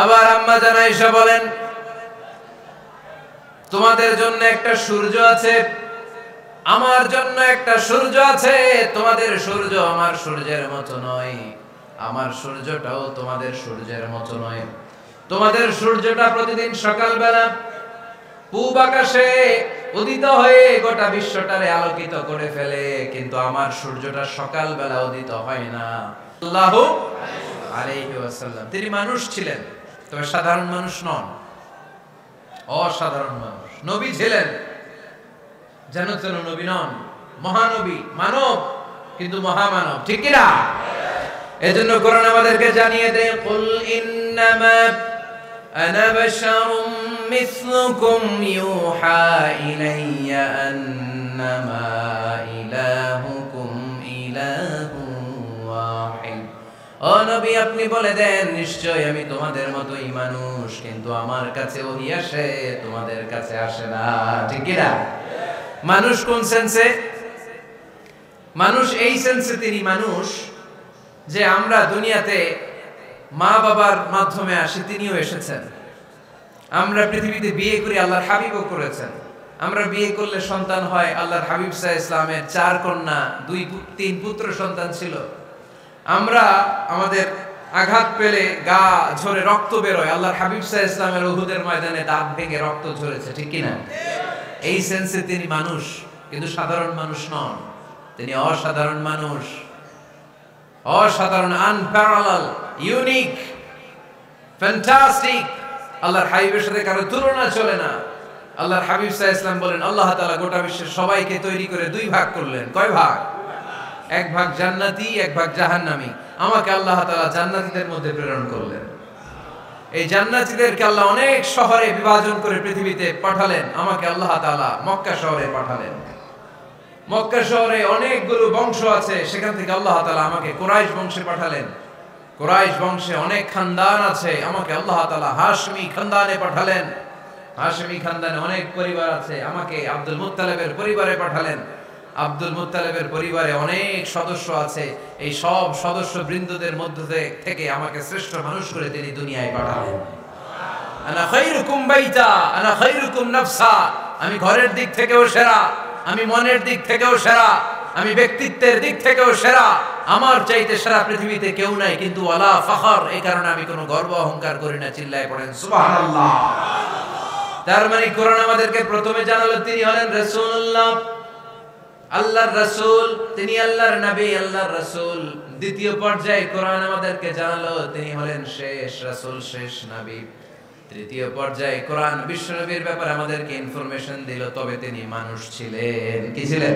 আবার আম্মা জান আয়েশা বলেন, তোমাদের জন্য একটা সূর্য আছে, আমার জন্য একটা সূর্য আছে। তোমাদের সূর্য আমার সূর্যের মতো নয়, আমার সূর্যটাও তোমাদের সূর্যের মতো নয়। তোমাদের সূর্যটা প্রতিদিন সকালবেলা পূব আকাশে উদিত হয়ে গোটা বিশ্বটারে আলোকিত করে ফেলে, কিন্তু আমার সূর্যটা সকালবেলা উদিত হয় না। সাল্লাল্লাহু আলাইহি ওয়াসাল্লাম তিনি মানুষ ছিলেন, তবে সাধারণ মানুষ নন, অসাধারণ মানুষ। নবী ছিলেন, যেন তেন নবী নন, মহানবী, মানব কিন্তু মহামানব, ঠিক কি না? এজন্য কোরআন আমাদেরকে জানিয়ে দেয়, কুল ইন্নামা আনা বাশারুম মিসলুকুম ইউহা ইলাইয়া আন্নামা ইলাহুকুম ইলাহুন ওয়াহিদ। ও নবী, আপনি বলে দেন, নিশ্চয় আমি তোমাদের মতোই মানুষ, কিন্তু আমার কাছে ওহী আসে, তোমাদের কাছে আসে না, ঠিক কি না? মানুষ কোন সেন্সে? মানুষ এই সেন্সে তিনি মানুষ যে আমরা দুনিয়াতে মা বাবার মাধ্যমে আসি, তিনিও এসেছেন। আমরা পৃথিবীতে বিয়ে করি, আল্লাহর হাবিবও করেছেন। আমরা বিয়ে করলে সন্তান হয়, আল্লাহর হাবিব সাল্লাল্লাহু আলাইহি ওয়াসাল্লামের 4 কন্যা 3 পুত্র সন্তান ছিল। আমরা আমাদের আঘাত পেলে গা ঝরে রক্ত বেরোয়, আল্লাহর হাবিব সাল্লাল্লাহু আলাইহি ওয়াসাল্লামের উহুদের ময়দানে দাঁত ভেঙে রক্ত ঝরেছে, ঠিক কি না? এই সেন্সে তিনি মানুষ, কিন্তু সাধারণ মানুষ নন, তিনি অসাধারণ মানুষ, অসাধারণ, আনপ্যারালাল, ইউনিক, ফ্যান্টাস্টিক। আল্লাহর হাবিবের সাথে কারো তুলনা চলে না। আল্লাহর হাবিব সাল্লাল্লাহু আলাইহি ওয়াসাল্লাম বলেন, আল্লাহ তাআলা গোটা বিশ্বের সবাইকে তৈরি করে 2 ভাগ করলেন। কয় ভাগ? 1 ভাগ জান্নাতি, 1 ভাগ জাহান্নামী। আমাকে আল্লাহ তাআলা জান্নাতীদের মধ্যে প্রেরণ করলেন। এই জান্নাতীদেরকে আল্লাহ অনেক শহরে বিভাজন করে পৃথিবীতে পাঠালেন, আমাকে আল্লাহ তাআলা মক্কা শহরে পাঠালেন। মক্কা শহরে অনেকগুলো বংশ আছে, সেখান থেকে আল্লাহ তাআলা আমাকে কুরাইশ বংশে পাঠালেন। কুরাইশ বংশে অনেক খানদান আছে, আমাকে আল্লাহ তাআলা হাশমি খানদানে পাঠালেন। হাশমি খানদানে অনেক পরিবার আছে, আমাকে আব্দুল মুত্তালিবের পরিবারে পাঠালেন। আব্দুল মুত্তালিবের পরিবারে অনেক সদস্য আছে, এই সব সদস্য বৃন্দদের মধ্যে থেকে আমাকে শ্রেষ্ঠ মানুষ করে তিনি দুনিয়ায় পাঠালেন। আনা খায়রুকুম বাইতা আনা খায়রুকুম নাফসা, আমি ঘরের দিক থেকেও সেরা, আমি মনের দিক থেকেও সেরা, আমি ব্যক্তিত্বের দিক থেকেও সেরা, আমার চাইতে সেরা পৃথিবীতে কেউ নাই। কিন্তু ওয়ালা ফখর, এই কারণে আমি কোনো গর্ব অহংকার করি না। চিল্লায় পড়েন সুবহানাল্লাহ। তার মানে কোরআন আমাদেরকে প্রথমে জানালো তিনি হলেন রাসূলুল্লাহ, আল্লাহর রাসূল, তিনি আল্লাহর নবী, আল্লাহর রাসূল। দ্বিতীয় পর্যায়ে কোরআন আমাদেরকে জানালো তিনি হলেন শেষ রাসূল, শেষ নবী। তৃতীয় পর্যায়ে কোরআন বিশ্বনবীর ব্যাপারে আমাদেরকে ইনফরমেশন দিল, তবে তিনি মানুষ ছিলেন। কি ছিলেন?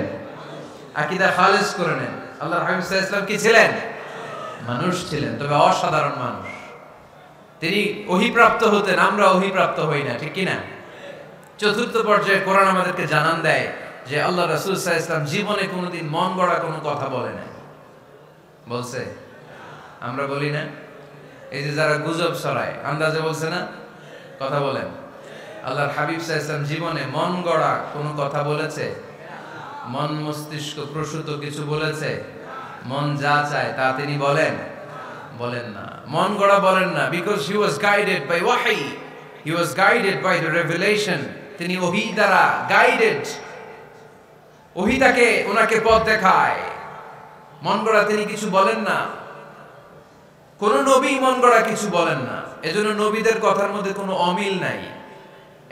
আকীদা খালিস করে নেন, আল্লাহর হাবিব সাল্লাল্লাহু আলাইহি ওয়াসাল্লাম কি ছিলেন? মানুষ ছিলেন, তবে অসাধারণ মানুষ। তিনি ওহীপ্রাপ্ত হতেন, আমরা ওহীপ্রাপ্ত হই না, ঠিক কি না? চতুর্থ পর্যায়ে কোরআন আমাদেরকে জানান দেয় যে আল্লাহ রাসূল সাল্লাল্লাহু আলাইহি ওয়াসাল্লাম জীবনে কোনোদিন মন গড়া কোনো কথা বলে না। বলছে? আমরা বলি না? এই যে যারা গুজব ছড়ায়, আন্দাজে বলছে না, কথা বলেন। আল্লাহর হাবিব সাল্লাল্লাহু আলাইহি ওয়াসাল্লাম জীবনে মন গড়া কোনো কথা বলেছে? মন মস্তিষ্ক প্রসূত কিছু বলেছে? মন যা চায় তা তিনি বলেন? বলেন না। মন গড়া বলেন না, because he was guided by ওয়াহি, he was guided by the revelation. তিনি ওহী দ্বারা গাইডেড, ওহী তাকে ওনাকে পথ দেখায়। মন গড়া তিনি কিছু বলেন না, কোন নবী মন গড়া কিছু বলেন না। এজন্য নবীদের কথার মধ্যে কোনো অমিল নাই।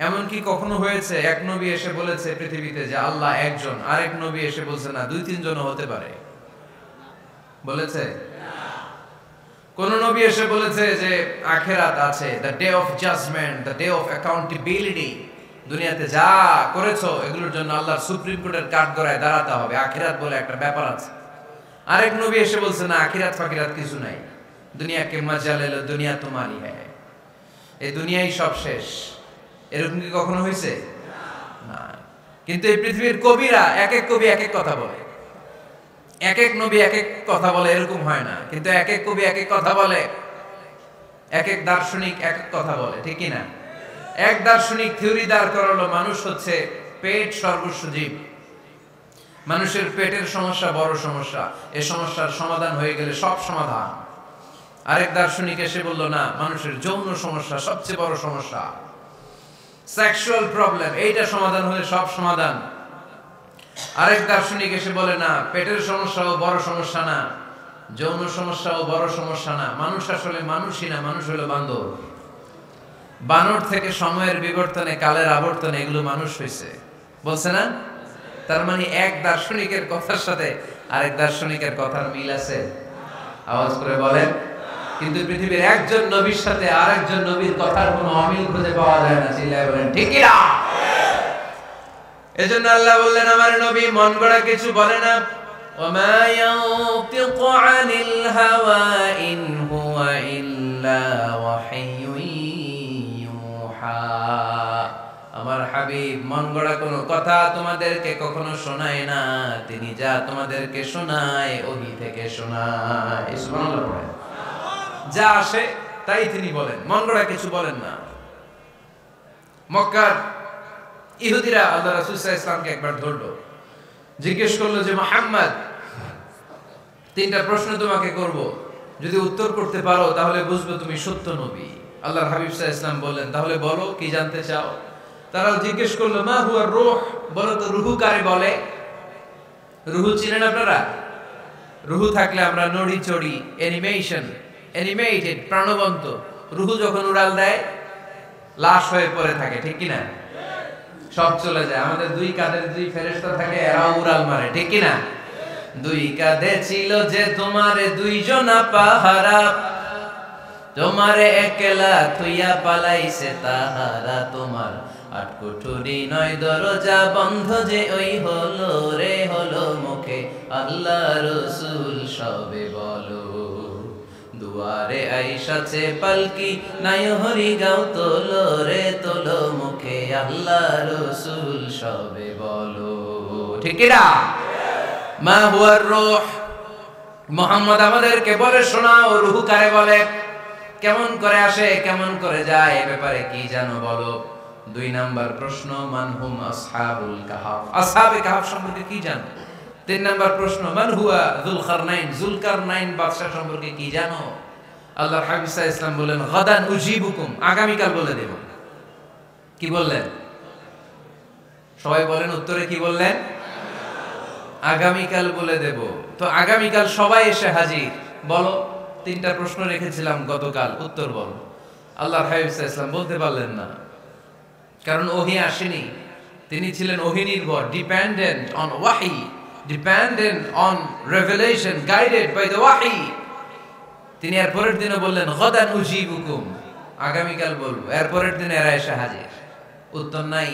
এমনকি কখনো হয়েছে এক নবী এসে বলেছে পৃথিবীতে যে আল্লাহ একজন, আরেক নবী এসে বলছে না 2-3 জন হতে পারে? বলেছে? কোন নবী এসে বলেছে যে আখিরাত আছে, the day of judgment, the day of accountability, দুনিয়াতে যা করেছো এগুলোর জন্য আল্লাহর সুপ্রিম কোর্টের কাঠগড়ায় দাঁড়াতে হবে, আখিরাত বলে একটা ব্যাপার আছে। আরেক নবী এসে বলছে না, আখিরাত ফাকিরাত কিছু নাই, দুনিয়া কে মজা লেলো, দুনিয়া তোমারই হ্যায়, এই দুনিয়াই সব শেষ। এরকম কি কখনো হয়েছে? না। কিন্তু এই পৃথিবীর কবিরা, এক এক কবি এক এক কথা বলে, এক এক নবী এক এক কথা বলে, এরকম হয় না। কিন্তু এক এক কবি এক এক কথা বলে, এক এক দার্শনিক এক এক কথা বলে, ঠিক কি না? এক দার্শনিক থিওরি দাঁড় করালো মানুষ হচ্ছে পেট সর্বস্ব জীব, মানুষের পেটের সমস্যা বড় সমস্যা, এই সমস্যার সমাধান হয়ে গেলে সব সমাধান। আরেক দার্শনিক এসে বলল না, মানুষের যৌন সমস্যা সবচেয়ে বড় সমস্যা, সেক্সুয়াল প্রবলেম, এইটা সমাধান হলে সব সমাধান। আরেক দার্শনিক এসে বলে না, পেটের সমস্যাও বড় সমস্যা না, যৌন সমস্যাও বড় সমস্যা না, মানুষ আসলে মানুষই না, মানুষ হলো বান্দর। বানর থেকে সময়ের বিবর্তনে, কালের আবর্তনে এগুলো মানুষ হয়েছে, বলছে না? তার মানে এক দার্শনিকের কথার সাথে আরেক দার্শনিকের কথার মিল আছে? আওয়াজ করে বলেন। কিন্তু পৃথিবীর একজন নবীর সাথে আরেকজন নবীর কথার কোনো অমিল খুঁজে পাওয়া যায় না। চিল্লায় বলেন ঠিক কি না? এজন্য আল্লাহ বললেন, আমার নবী মন গড়া কিছু বলে না। ওমা ইয়ানতিকু আনিল হাওয়া ইন হুয়া ইল্লা ওয়াহিয়ুন ইউহা। আমার হাবিব মন গড়া কোনো কথা তোমাদেরকে কখনো শোনায় না, তিনি যা তোমাদেরকে শোনায় ওহী থেকে শোনায়। সুবহানাল্লাহ পড়েন। যা আসে তাই তিনি বলেন, মন গড়া কিছু বলেন না। মক্কার ইহুদিরা আল্লাহ রাসূল সাল্লাল্লাহু আলাইহি ওয়াসাল্লামকে একবার ধরলো, জিজ্ঞেস করলো যে মুহাম্মদ, তিনটা প্রশ্ন তোমাকে করব, যদি উত্তর করতে পারো তাহলে বুঝবো তুমি সত্য নবী। আল্লাহর হাবিব সাল্লাল্লাহু আলাইহি ওয়াসাল্লাম বললেন, তাহলে বলো কি জানতে চাও? তারাও জিজ্ঞেস করলো, মা হুয়া রূহ, বলো তো রূহ কারে বলে? রূহ চিনেন আপনারা? রূহ থাকলে আমরা নড়ি চড়ি, অ্যানিমেশন, অ্যানিমেটেড, প্রাণবন্ত। রূহ যখন উড়াল দেয় লাশ হয়ে পড়ে থাকে, ঠিক কি না? সব চলে যায়। আমাদের দুই কাঁধের দুই ফেরেশতা থাকে, এরাও উড়াল মারে, ঠিক কি না? দুই কাঁধে ছিল যে তোমারে দুইজনা পাহারা, তোমারে একলা থুইয়া পালাইছে তাহারা, তোমার আট কুঠুরি নয় দরজা বন্ধ যে ওই হলো রে হলো মুখে আল্লাহ রসুল সবে বলো, দুয়ারে আইসাছে পালকি নাই হরি গাও তোলো রে তোলো মুখে আল্লাহ রসুল সবে বলো, ঠিক না? মা হুয়া রূহ, মুহাম্মদ আমাদেরকে বলে শোনাও রূহ কারে বলে, কেমন করে আসে, কেমন করে যায়, এ ব্যাপারে কি জানো বলো। দুই নাম্বার প্রশ্ন, মান হুম আসহাবুল কাহফ, আসহাবে কাহফ সম্পর্কে কি জানো? তিন নাম্বার প্রশ্ন, মান হুয়া যুলকারনাইন, যুলকারনাইন বাদশা সম্পর্কে কি জানো? আল্লাহর হাবিব সাল্লাল্লাহু আলাইহি ওয়াসাল্লাম বললেন, গাদান উজিবুকুম, আগামীকাল বলে দেব। কি বললেন? সবাই বলেন উত্তরে কি বললেন? আগামীকাল বলে দেব। তো আগামীকাল সবাই এসে হাজির। বলো, তিনটা প্রশ্ন রেখেছিলাম গতকাল, উত্তর বলো। আল্লাহর হাবিব সাল্লাল্লাহু আলাইহি ওয়াসাল্লাম বলতে পারলেন না, কারণ ওহী আসেনি। তিনি ছিলেন ওহী নির্ভর, ডিপেন্ডেন্ট অন ওয়াহি, dependent on revelation, guided by the ওয়াহি। তিনি এর পরের দিনে বললেন, গাদান উজিবুকুম, আগামীকাল বলবো। এর পরের দিনে এরা এসে হাজির, উত্তর নাই।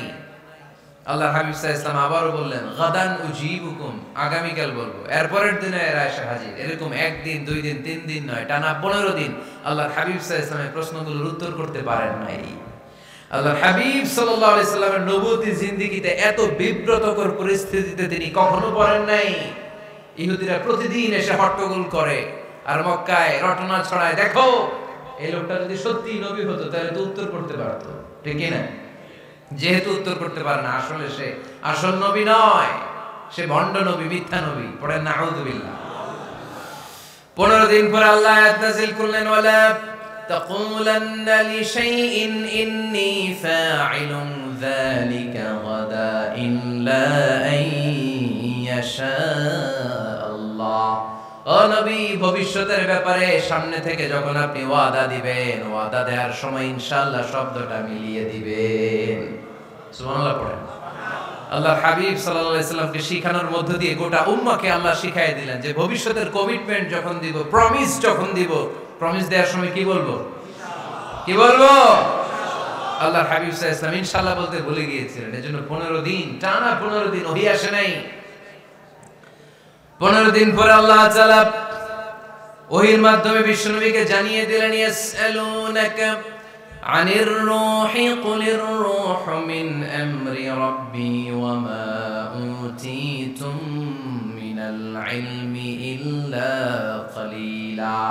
আল্লাহর হাবিব সাল্লাল্লাহু আলাইহি ওয়াসাল্লাম আবারও বললেন, গাদান উজিবুকুম, আগামীকাল বলবো। এর পরের দিনে এরা এসে হাজির। এরকম একদিন, দুই দিন, তিন দিন নয়, টানা 15 দিন আল্লাহর হাবিব সাল্লাল্লাহু আলাইহি ওয়াসাল্লামের প্রশ্নগুলোর উত্তর করতে পারেন নাই। আল্লাহর হাবিব সাল্লাল্লাহু আলাইহি সাল্লামের নবুয়তী জিন্দেগিতে এত বিব্রতকর পরিস্থিতিতে তিনি কখনো পড়েন নাই। ইহুদিরা প্রতিদিন এসে হট্টগোল করে আর মক্কায় রটনা ছড়ায়, দেখো এই লোকটা যদি সত্যি নবী হতো তাহলে তো উত্তর করতে পারতো, ঠিক না? যেহেতু উত্তর করতে পারে না, আসলে সে আসল নবী নয়, সে ভণ্ড নবী, মিথ্যা নবী। পড়েন নাউযুবিল্লাহ। 15 দিন পর আল্লাহ আয়াত নাযিল করলেন, ওয়ালা তাকুলান্না লিশাইইন ইন্নী ফাইলুন যালিকা গাদা ইল্লা আইয়াশা আল্লাহ। ও নবী, ভবিষ্যতের ব্যাপারে সামনে থেকে যখন আপনি ওয়াদা দিবেন, ওয়াদা দেওয়ার সময় ইনশাআল্লাহ শব্দটা মিলিয়ে দিবেন। সুবহানাল্লাহ পড়েন। আল্লাহর হাবিব সাল্লাল্লাহু আলাইহি সাল্লামকে শিখানোর মধ্য দিয়ে গোটা উম্মাহকে আল্লাহ শিখাইয়ে দিলেন যে ভবিষ্যতের কমিটমেন্ট যখন দিব, প্রমিস যখন দিব, প্রমিস দেওয়ার সময় কি বলবো? কি বলবো? আল্লাহর হাবিব সাল্লাল্লাহু আলাইহি সাল্লাম ইনশাআল্লাহ বলতে ভুলে গিয়েছিলেন। এজন্য 15 দিন, টানা 15 দিন ওহী আসে নাই। 15 দিন পরে আল্লাহ তাআলা ওহীর মাধ্যমে বিশ্বনবীকে জানিয়ে দিলেন, ইয়াসআলুনাকা আনির রূহি কুলির রূহু মিন আমরি রাব্বি ওয়া মা উতীতুম মিনাল ইলমি ইল্লা কলিলা।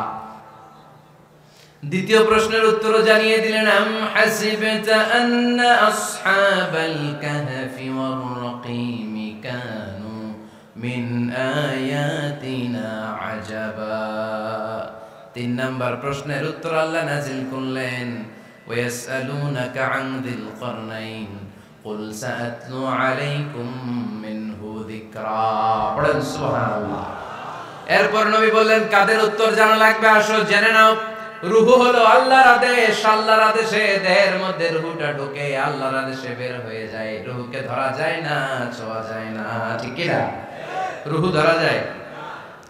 দ্বিতীয় প্রশ্নের উত্তরও জানিয়ে দিলেন, আম হাসিবতা আন্না আসহাবাল কাহফি ওয়ার রাকিম কানু মিন আয়াতিনা আজাবা। 3 নাম্বার প্রশ্নের উত্তর আল্লাহ নাযিল করলেন, ওয়াসআলুনাকা আন যিল কারনাইন কুল সাআতলু আলাইকুম মিনহু যিকরা। পড়েন সুবহানাল্লাহ। এরপর নবী বললেন, কাদের উত্তর জানা লাগবে, আসো জেনে নাও। রূহ হলো আল্লাহর আদেশ, আল্লাহর আদেশে দেহের মধ্যে রূহটা ঢোকে, আল্লাহর আদেশে বের হয়ে যায়। রূহকে ধরা যায় না, ছোঁয়া যায় না, ঠিক কি না? রূহ ধরা যায়,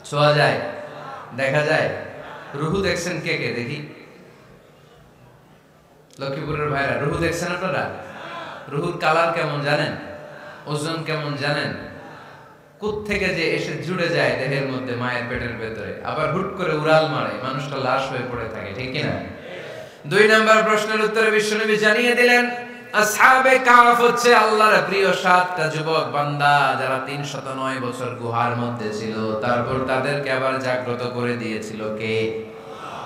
ছোঁয়া যায়, দেখা যায়? রূহ দেখছেন কে কে? দেখি লক্ষ্মীপুরের ভাইরা, রূহ দেখছেন আপনারা? রূহুর কালার কেমন জানেন? ওজন কেমন জানেন? কোত্থেকে যে এসে জুড়ে যায় দেহের মধ্যে, মায়ের পেটের ভেতরে, আবার হুট করে উড়াল মারে, মানুষটা লাশ হয়ে পড়ে থাকে, ঠিক কিনা? 2 নাম্বার প্রশ্নের উত্তরে বিশ্বনবী জানিয়ে দিলেন, আসহাবে কাহফ হচ্ছে আল্লাহর প্রিয় 7টা যুবক বান্দা, যারা 309 বছর গুহার মধ্যে ছিল। তারপর তাদেরকে আবার জাগ্রত করে দিয়েছিল কে?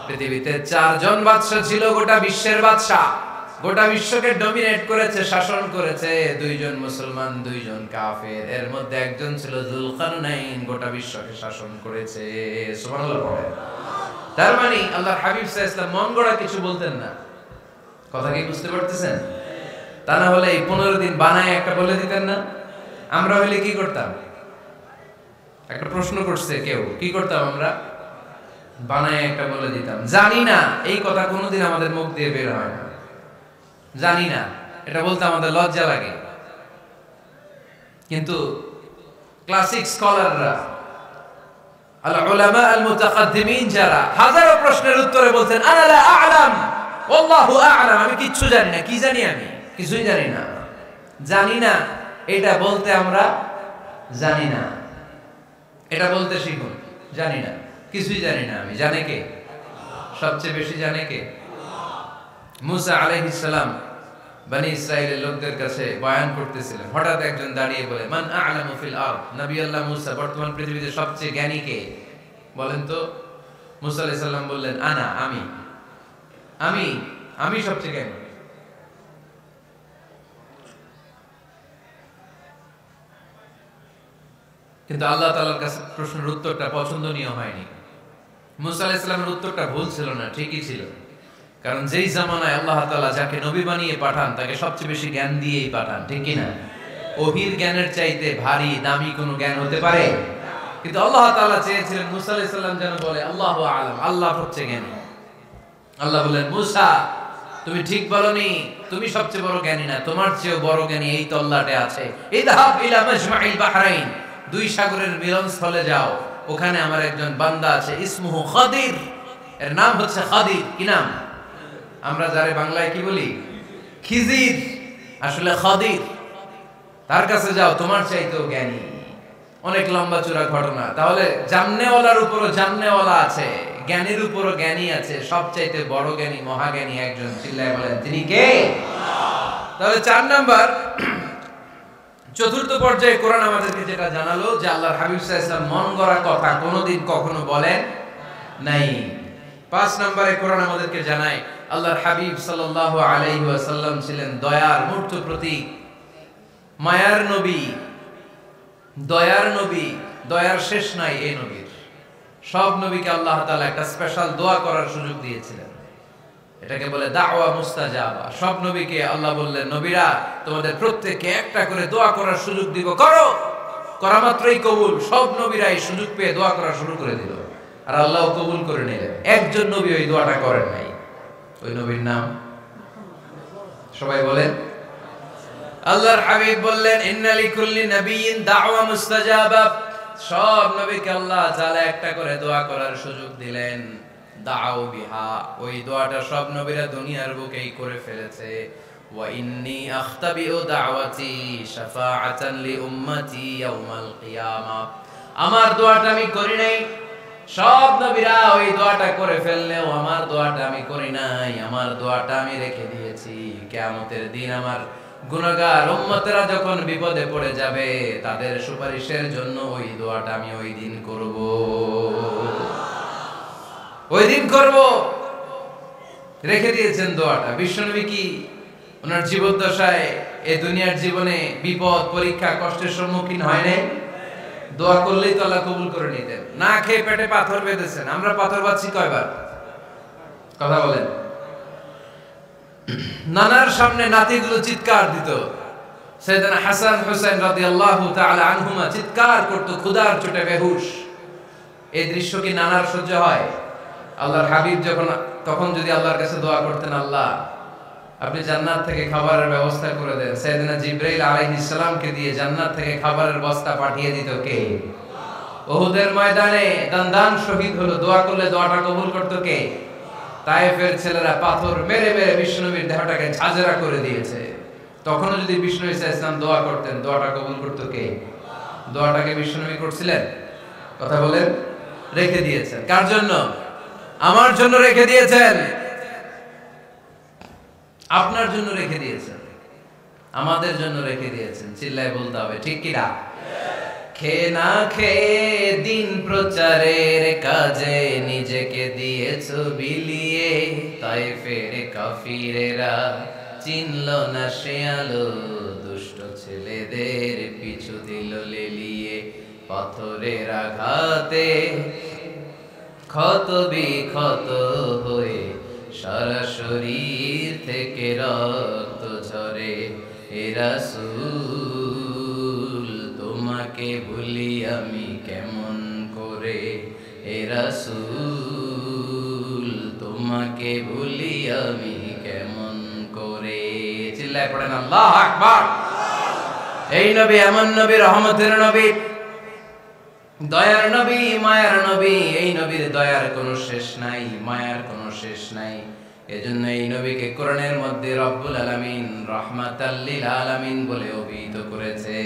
পৃথিবীতে 4 জন বাদশা ছিল, গোটা বিশ্বের বাদশা, গোটা বিশ্বকে ডমিনেট করেছে, শাসন করেছে। 2 জন মুসলমান, 2 জন কাফের, এর মধ্যে একজন ছিল যুলকারনাইন, গোটা বিশ্বকে শাসন করেছে। সুবহানাল্লাহ পড়ে। তার মানে আল্লাহর হাবিব সাল্লাল্লাহু আলাইহি ওয়াসাল্লাম মন গড়া কিছু বলতেন না। কথা কি বুঝতে পারতেছেন? তা না হলে এই 15 দিন বানায় একটা বলে দিতেন না? আমরা হলে কি করতাম? একটা প্রশ্ন করছে কেউ, কি করতাম আমরা? বানায় একটা বলে দিতাম। জানি না, এই কথা কোনোদিন আমাদের মুখ দিয়ে বের হয় না। জানি না, এটা বলতে আমাদের লজ্জা লাগে। কিন্তু ক্লাসিক স্কলাররা, আল উলামা আল মুতাকাদ্দিমিন, যারা হাজারো প্রশ্নের উত্তরে বলতেন, আনা লা আ'লাম ওয়াল্লাহু আ'লাম, আমি কিচ্ছু জানি না। কি জানি? আমি কিছুই জানি না। জানি না এটা বলতে আমরা জানি না, এটা বলতে শিখুন। জানি না, কিছুই জানি না আমি। জানে কে? সবচেয়ে বেশি জানে কে? মুসা আলাইহিস সালাম বনি ইসরাইলের লোকদের কাছে বয়ান করতেছিলেন। হঠাৎ একজন দাঁড়িয়ে বলে, মান আ'লামু ফিল আরদ, নবী আল্লাহ মুসা, বর্তমান পৃথিবীতে সবচেয়ে জ্ঞানী কে বলেন তো? মুসা আলাইহিস সালাম বললেন, আনা, আমি আমি আমি সবচেয়ে জ্ঞানী। কিন্তু আল্লাহ তাআলার কাছে প্রশ্নের উত্তরটা পছন্দনীয় হয়নি। মুসা আলাইহিস সালামের উত্তরটা ভুল ছিল না, ঠিকই ছিল। কারণ যেই জামানায় আল্লাহ তাআলা যাকে নবী বানিয়ে পাঠান, তাকে সবচেয়ে বেশি জ্ঞান দিয়েই পাঠান, ঠিক কি না? ওহীর জ্ঞানের চাইতে ভারী দামি কোনো জ্ঞান হতে পারে? কিন্তু আল্লাহ তাআলা চেয়েছিলেন মুসা আলাইহিস সালাম যেন বলে, আল্লাহু আ'লাম, আল্লাহ সবচেয়ে জ্ঞানী। আল্লাহ বলেন, মুসা তুমি ঠিক বলনি, তুমি সবচেয়ে বড় জ্ঞানী না, তোমার চেয়েও বড় জ্ঞানী এই তল্লাটে আছে। ইযহাব ইলা মাজমাইল বাহরাইন, 2 সাগরের মিলনস্থলে যাও, ওখানে আমার একজন বান্দা আছে, ইসমুহু খাদির, এর নাম হচ্ছে খাদির। কি নাম? আমরা যারে বাংলায় কি বলি? খিজির, আসলে খাদির। তার কাছে যাও, তোমার চাইতেও জ্ঞানী। অনেক লম্বা চূড়া ঘটনা। তাহলে জাননেওয়ালার উপরও জাননেওয়ালা আছে, জ্ঞানীর উপরও জ্ঞানী আছে। সবচাইতে বড় জ্ঞানী, মহাজ্ঞানী একজন, চিল্লায় বলেন তিনি কে? তাহলে 4 নাম্বার, চতুর্থ পর্যায়ে কোরআন আমাদেরকে যেটা জানালো যে আল্লাহর হাবিব সাল্লাল্লাহু আলাইহি ওয়াসাল্লাম মন গড়া কথা কোনোদিন কখনো বলেন নাই। 5 নম্বরে কোরআন আমাদেরকে জানায় আল্লাহর হাবিব সাল্লাল্লাহু আলাইহি ওয়াসাল্লাম ছিলেন দয়ার মূর্ত প্রতীক, মায়ার নবী, দয়ার নবী। দয়ার শেষ নাই এই নবীর। সব নবীকে আল্লাহ তাআলা একটা স্পেশাল দোয়া করার সুযোগ দিয়েছিলেন, এটাকে বলে দাওয়া মুস্তাজাবা। সব নবীকে আল্লাহ বললেন, নবীরা তোমাদের প্রত্যেককে একটা করে দোয়া করার সুযোগ দিব, করো। করা মাত্রই কবুল। সব নবীরা এই সুযোগ পেয়ে দোয়া করা শুরু করে দিল, আর আল্লাহ কবুল করে নিলেন। একজন নবী ওই দোয়াটা করেন নাই। ওই নবীর নাম সবাই বলেন। আল্লাহর হাবিব বললেন, ইন্না লিকুল্লি নাবিয়্যিন দাওয়া মুস্তাজাবা। সব নবীকে আল্লাহ তাআলা একটা করে দোয়া করার সুযোগ দিলেন। দাও বিহা, ওই দোয়াটা সব নবীরা দুনিয়ার বুকেই করে ফেলেছে। ওয়া ইন্নী আখতাবিউ দাওয়াতি শাফাআতান লি উম্মতি ইয়াউমাল কিয়ামা। আমার দোয়াটা আমি করি নাই, সব নবীরা ওই দোয়াটা করে ফেললেও আমার দোয়াটা আমি করি নাই। আমার দোয়াটা আমি রেখে দিয়েছি, কিয়ামতের দিন আমার গুনাহগার উম্মতেরা যখন বিপদে পড়ে যাবে, তাদের সুপারিশের জন্য ওই দোয়াটা আমি ওই দিন করব, ওই দিন করব। রেখে দিয়েছেন দোয়াটা। বিশ্বনবী কি ওনার জীবদ্দশায় এই দুনিয়ার জীবনে বিপদ, পরীক্ষা, কষ্টের সম্মুখীন হয় নাই? দোয়া করলেই তো আল্লাহ কবুল করে নিতেন। না খেয়ে পেটে পাথর বেঁধেছেন, আমরা পাথর বাঁধছি কয়বার? কথা বলেন। নানার সামনে নাতিগুলো চিৎকার দিত, সাইয়েদনা হাসান হুসাইন রাদিয়াল্লাহু তাআলা আনহুমা চিৎকার করত ক্ষুধার চোটে বেহুশ। এই দৃশ্য কি নানার সহ্য হয়? আল্লাহর হাবিব তখন যদি আল্লাহর কাছে দোয়া করতেন, আল্লাহ আপনি জান্নাত থেকে খাবারের ব্যবস্থা করে দেন, সাইয়েদনা জিবরাইল আলাইহিস সালামকে দিয়ে জান্নাত থেকে খাবারের বস্তা পাঠিয়ে দিত কে? উহুদের ময়দানে দান শহীদ হলো, দোয়া করলে দোয়াটা কবুল করত কে? তায়েফের ছেলেরা পাথর মেরে মেরে বিষ্ণুনবীর দেহটাকে ঝাঁঝরা করে দিয়েছে। তখনও যদি বিষ্ণু ঈসা ইসলাম দোয়া করতেন, দোয়াটা কবুল করত কে? দোয়াটাকে বিষ্ণুনবী করছিলেন? কথা বলেন। রেখে দিয়েছেন কার জন্য? আমার জন্য রেখে দিয়েছেন, আপনার জন্য রেখে দিয়েছেন, আমাদের জন্য রেখে দিয়েছেন। চিল্লায় বলতে হবে ঠিক কি না? খেয়ে না খেয়ে দিন প্রচারের কাজে নিজেকে দিয়েছো বিলিয়ে, তায়েফের কাফিরেরা চিনল না সে আলো, দুষ্ট ছেলেদের পিছু দিল লেলিয়ে। পাথরের আঘাতে ক্ষত বিক্ষত হয়ে সারা শরীর থেকে রক্ত ঝরে। হে রাসূল তোমাকে ভুলি আমি কেমন করে, হে রাসূল তোমাকে ভুলি আমি কেমন করে। চিল্লায় পড়েন আল্লাহু আকবার। এই নবী এমন নবী, রহমতের নবী, দয়ার নবী, মায়ার নবী। এই নবীর দয়ার কোনো শেষ নাই, মায়ার কোনো শেষ নাই। এজন্য এই নবীকে কোরআনের মধ্যে রব্বুল আলামিন রাহমাতাল লিল আলামিন বলে অভিহিত করেছে।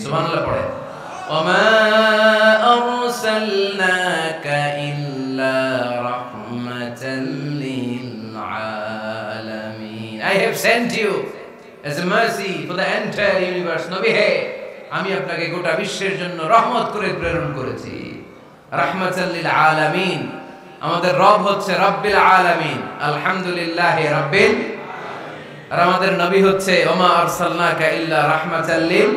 সুবহানাল্লাহ পড়ে। ওমা আরসালনাকা ইল্লা রাহমাতাল লিল আলামিন। I have sent you as a mercy for the entire universe. নবী হে, আমি আপনাকে গোটা বিশ্বের জন্য রহমত করে প্রেরণ করেছি। রাহমাতাল লিল আলামিন। আমাদের রব হচ্ছে রব্বিল আলামিন, আলহামদুলিল্লাহি রাব্বিল আলামিন। আর আমাদের নবী হচ্ছে ওমা আরসালনাকা ইল্লা রাহমাতাল লিল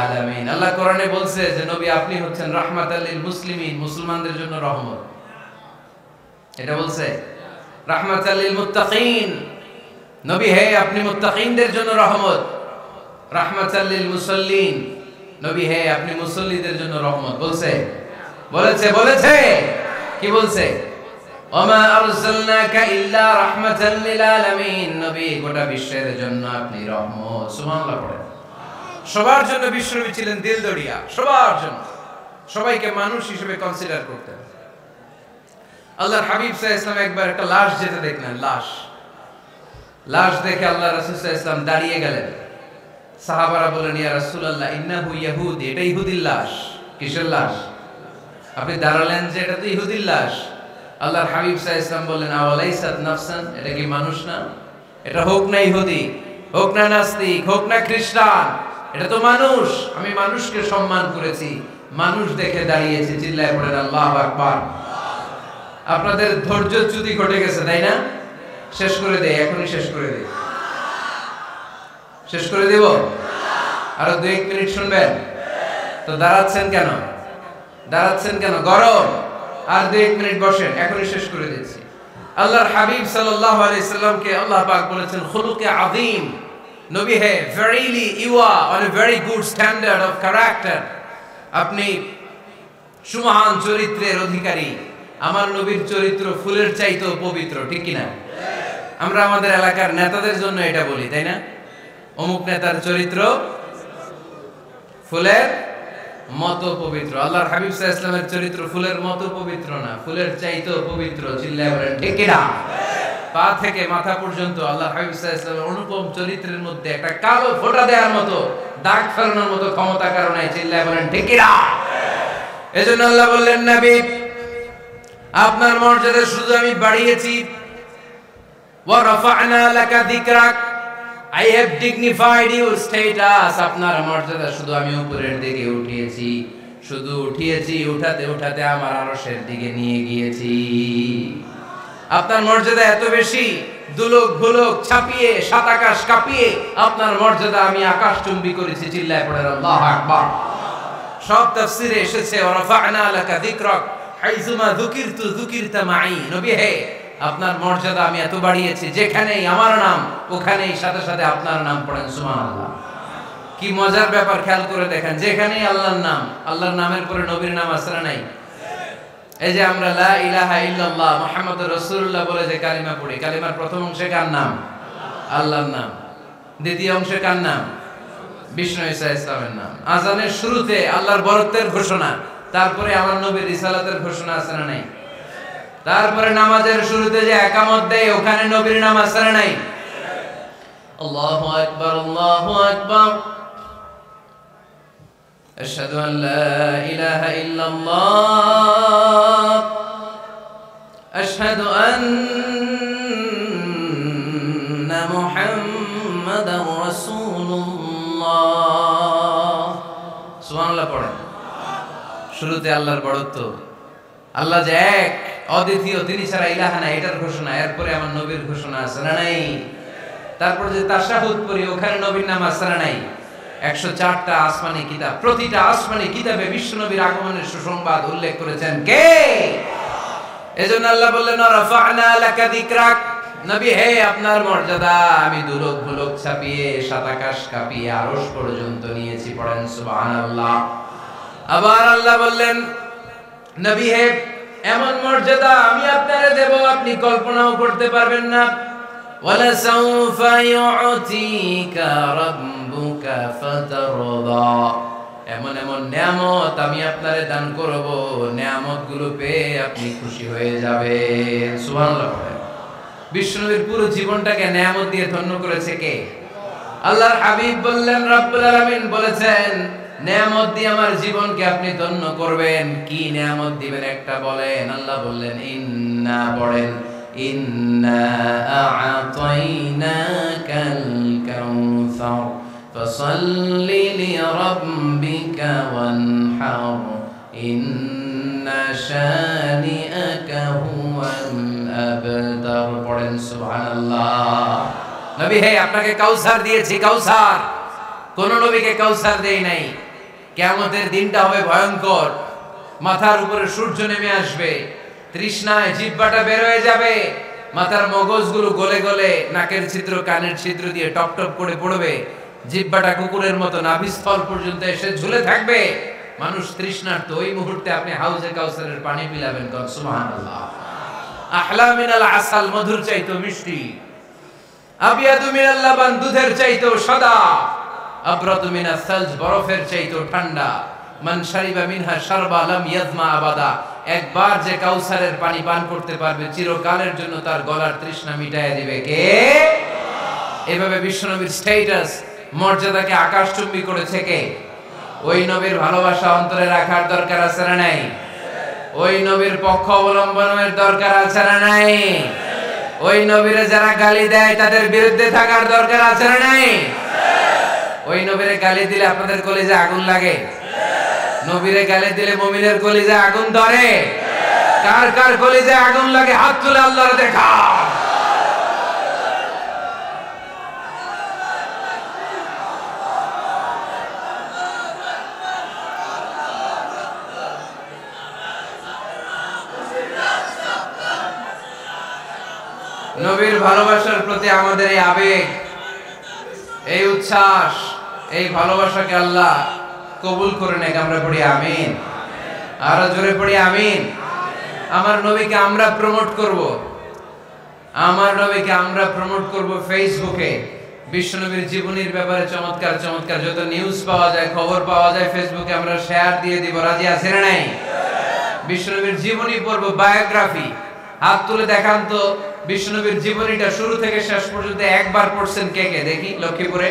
আলামিন। আল্লাহ কোরআনে বলছে যে নবী আপনি হচ্ছেন রাহমাতাল লিল মুসলিমিন, মুসলমানদের জন্য রহমত। এটা বলছে রাহমাতাল লিল মুত্তাকিন। নবী হে আপনি মুত্তাকিনদের জন্য রহমত। রাহমাতাল লিল মুসাল্লিন। নবী হে আপনি মুসল্লিদের জন্য রহমত। বলছে বলেছে কি বলছে? ওমা আরসালনাকা ইল্লা রাহমাতাল লিল আলামিন। নবী গোটা বিশ্বের জন্য আপনি রহমত। সুবহানাল্লাহ পড়েন। সবার জন্য বিশ্বনবী ছিলেন দিলদরিয়া, সবার জন্য, সবাইকে মানুষ হিসেবে কনসিডার করতেন। আল্লাহর হাবিব সাল্লাল্লাহু আলাইহি ওয়াসাল্লাম একবার একটা লাশ যেতে দেখলেন, লাশ দেখে আল্লাহ রাসূল সাল্লাল্লাহু আলাইহি ওয়াসাল্লাম দাঁড়িয়ে গেলেন। সাহাবারা বললেন ইয়া রাসূলুল্লাহ ইন্নাহু ইয়াহুদি, এটা ইহুদির লাশ। কিসের লাশ? আপনি দাঁড়ালেন যে এটা তো ইহুদির লাশ। আল্লাহর হাবিব সাল্লাল্লাহু আলাইহি ওয়াসাল্লাম বললেন আওয়ালাইসাত নাফসান, এটা কি মানুষ না? এটা হোক না ইহুদি, হোক না নাস্তিক, হোক না খ্রিস্টান, এটা তো মানুষ। আমি মানুষকে সম্মান করেছি, মানুষ দেখে দাঁড়িয়েছি। চিল্লায় পড়েন আল্লাহু আকবার। আপনাদের ধৈর্যচ্যুতি ঘটে গেছে তাই না? শেষ করে দেই, এখনই শেষ করে দেই। শেষ করে দেব? আরো 2-1 মিনিট শুনবেন তো? দাঁড়াচ্ছেন কেন? গরম। আর 2-1 মিনিট বসেন, এখনই শেষ করে দিচ্ছি। আল্লাহর হাবিব সাল্লাল্লাহু আলাইহি সাল্লামকে আল্লাহ পাক বলেছেন খুলুকে আযীম। নবী হে, verily you are on a very good standard of character. আপনি সুমহান চরিত্রের অধিকারী। আমার নবীর চরিত্র ফুলের চাইতেও পবিত্র, ঠিক কি না? আমরা আমাদের এলাকার নেতাদের জন্য এটা বলি, তাই না? অমুক নেতার চরিত্র ফুলের মতো পবিত্র। আল্লাহর হাবিব সাল্লাল্লাহু আলাইহি ওয়াসাল্লামের চরিত্র ফুলের মতো পবিত্র না, ফুলের চাইতেও পবিত্র। চিল্লায় বলেন ঠিক কি না? পা থেকে মাথা পর্যন্ত আল্লাহর হাবিব সাল্লাল্লাহু আলাইহি ওয়াসাল্লামের অনুপম চরিত্রের মধ্যে একটা কালো ফোঁটা দেওয়ার মতো, দাগ ফেলানোর মতো ক্ষমতা কারণ নাই। চিল্লায় বলেন ঠিক কি না? এজন্য আল্লাহ বললেন নবী আপনার মর্যাদা শুধু আমি বাড়িয়েছি। ওয়া রাফা'না লাকা যিকরাক, I have dignified your status. আপনার মর্যাদা শুধু আমি উপরের দিকে উঠিয়েছি, শুধু উঠিয়েছি, উঠাতে উঠাতে আমার আরশের দিকে নিয়ে গিয়েছি। আপনার মর্যাদা এত বেশি, দুলক ভুলক ছাপিয়ে, সাত আকাশ কাঁপিয়ে আপনার মর্যাদা আমি আকাশচুম্বী করেছি। চিল্লায় পড়েন আল্লাহু আকবার। সব তাফসিরে এসেছে ওয়ারাফা'না লাকা যিকরাক হাইসুমা যুকিরতু যুকিরতা মাই। নবী হে, আপনার মর্যাদা আমি এত বাড়িয়েছি, যেখানেই আমার নাম ওখানেই সাথে সাথে আপনার নাম পড়েন সুবহানাল্লাহ। কি মজার ব্যাপার, খেয়াল করে দেখেন, যেখানেই আল্লাহর নাম, আল্লাহর নামের পরে নবীর নাম আছে না নাই? এই যে আমরা লা ইলাহা ইল্লাল্লাহ মুহাম্মাদুর রাসূলুল্লাহ বলে যে কালিমা পড়ি, কালিমার প্রথম অংশে কার নাম? আল্লাহর নাম। দ্বিতীয় অংশে কার নাম? বিষ্ণু ঈসা ইসলামের নাম। আজানের শুরুতে আল্লাহর বরত্বের ঘোষণা, তারপরে আমার নবীর রিসালাতের ঘোষণা আছে না নাই? তারপরে নামাজের শুরুতে যে একামত দেয় ওখানে নবীর নাম আছে না নাই? আল্লাহু আকবার, আল্লাহু আকবার, আশহাদু আন লা ইলাহা ইল্লাল্লাহ, আশহাদু আন্না মুহাম্মাদার রাসূলুল্লাহ। সুবহানাল্লাহ পড়েন। শুরুতে আল্লাহর বড়ত্ব, আল্লাহ যে এক অদ্বিতীয়, তিনি ছাড়া ইলাহা নাই, এটার ঘোষণা। এরপরে আমার নবীর ঘোষণা আছে না নাই? তারপর যে তাশাহুদ পড়ি ওখানে নবীর নাম আছে না নাই? 104টা আসমানি কিতাব, প্রতিটা আসমানি কিতাবে বিশ্ব নবীর আগমনের সুসংবাদ উল্লেখ করেছেন কে? এজন্য আল্লাহ বললেন রাফা'না লাকা যিকরাক, নবী হে, আপনার মর্যাদা আমি দুলক ভুলক ছাপিয়ে সাত আকাশ কাঁপিয়ে আরশ পর্যন্ত নিয়েছি। পড়েন সুবহানাল্লাহ। আবার আল্লাহ বললেন নবী হে, এমন মর্যাদা আমি আপনারে দেব আপনি কল্পনাও করতে পারবেন না। ওয়ালা সাউফা ইউ'তিকা রাব্বুকা ফাতারদা, এমন এমন নিয়ামত আমি আপনারে দান করব, নিয়ামতগুলো পেয়ে আপনি খুশি হয়ে যাবেন। সুবহানাল্লাহ। বিশ্বনবীর পুরো জীবনটাকে নিয়ামত দিয়ে ধন্য করেছে কে? আল্লাহর হাবিব বললেন, রব্বুল আলামিন বলেছেন নিয়ামত দিয়ে আমার জীবনকে আপনি ধন্য করবেন। কি নিয়ামত দিবেন একটা বলেন? আল্লাহ বললেন ইন্না, পড়েন, ইন্না আ'তাইনাকাল কাউসার ফাসাল্লি লিরাব্বিকা ওয়ানহার ইন্না শানিআকা হুয়াল আবতার। পড়েন সুবহানাল্লাহ। নবী হে, আপনাকে কাউসার দিয়েছি, কাউসার। কোন নবীকে কাউসার দেই নাই। কিয়ামতের দিনটা হবে ভয়ঙ্কর, মাথার উপরে সূর্য নেমে আসবে, তৃষ্ণায় জিহ্বাটা বের হয়ে যাবে, মাথার মগজগুলো গলে গলে নাকের ছিদ্র কানের ছিদ্র দিয়ে টপ টপ করে পড়বে, জিহ্বাটা কুকুরের মতো নাভিস্থল পর্যন্ত এসে ঝুলে থাকবে। মানুষ তৃষ্ণার্ত, ওই মুহূর্তে আপনি হাউজে কাউসারের পানি পিলাবেন। সুবহানাল্লাহ। আহলা মিনাল আসাল, মধুর চাইতো মিষ্টি, আবিয়াদু মিনাল লাবান, দুধের চাইতো সাদা, আবরাদু মিনাস সালজ, বরফের চাইতো ঠান্ডা। মান শারিবা মিনহা শারবা লাম ইয়াজমা আবাদা, একবার যে কাউসারের পানি পান করতে পারবে চিরকালের জন্য তার গলার তৃষ্ণা মিটাইয়া দিবে কে? এভাবে বিশ্বনবীর স্ট্যাটাস, মর্যাদাকে আকাশচুম্বী করেছে কে? ওই নবীর ভালোবাসা অন্তরে রাখার দরকার আছে না নাই? ওই নবীর পক্ষ অবলম্বনের দরকার আছে না নাই? ওই নবীরে যারা গালি দেয় তাদের বিরুদ্ধে থাকার দরকার আছে না নাই? ওই নবীরে গালি দিলে আপনাদের কলিজা আগুন লাগে? নবীরে গালি দিলে মুমিনের কলিজা আগুন ধরে? কার কার কলিজা আগুন লাগে হাত তুলে আল্লাহর দেখা। নবীর ভালোবাসার প্রতি আমাদের এই আবেগ, এই উচ্ছ্বাস, এই ভালোবাসাকে আল্লাহ কবুল করে নেক। আমরা পড়ি আমিন। আরো জোরে পড়ি আমিন। আমার নবীকে আমরা প্রমোট করব, আমার নবীকে আমরা প্রমোট করব ফেসবুকে। বিশ্বনবীর জীবনীর ব্যাপারে চমৎকার চমৎকার যত নিউজ পাওয়া যায়, খবর পাওয়া যায়, ফেসবুকে আমরা শেয়ার দিয়ে দিব। রাজি আছেন না নাই? বিশ্বনবীর জীবনী পড়ব, বায়োগ্রাফি। হাত তুলে দেখান তো বিশ্বনবীর জীবনীটা শুরু থেকে শেষ পর্যন্ত একবার পড়ছেন কে কে? দেখি লক্ষ্মীপুরে।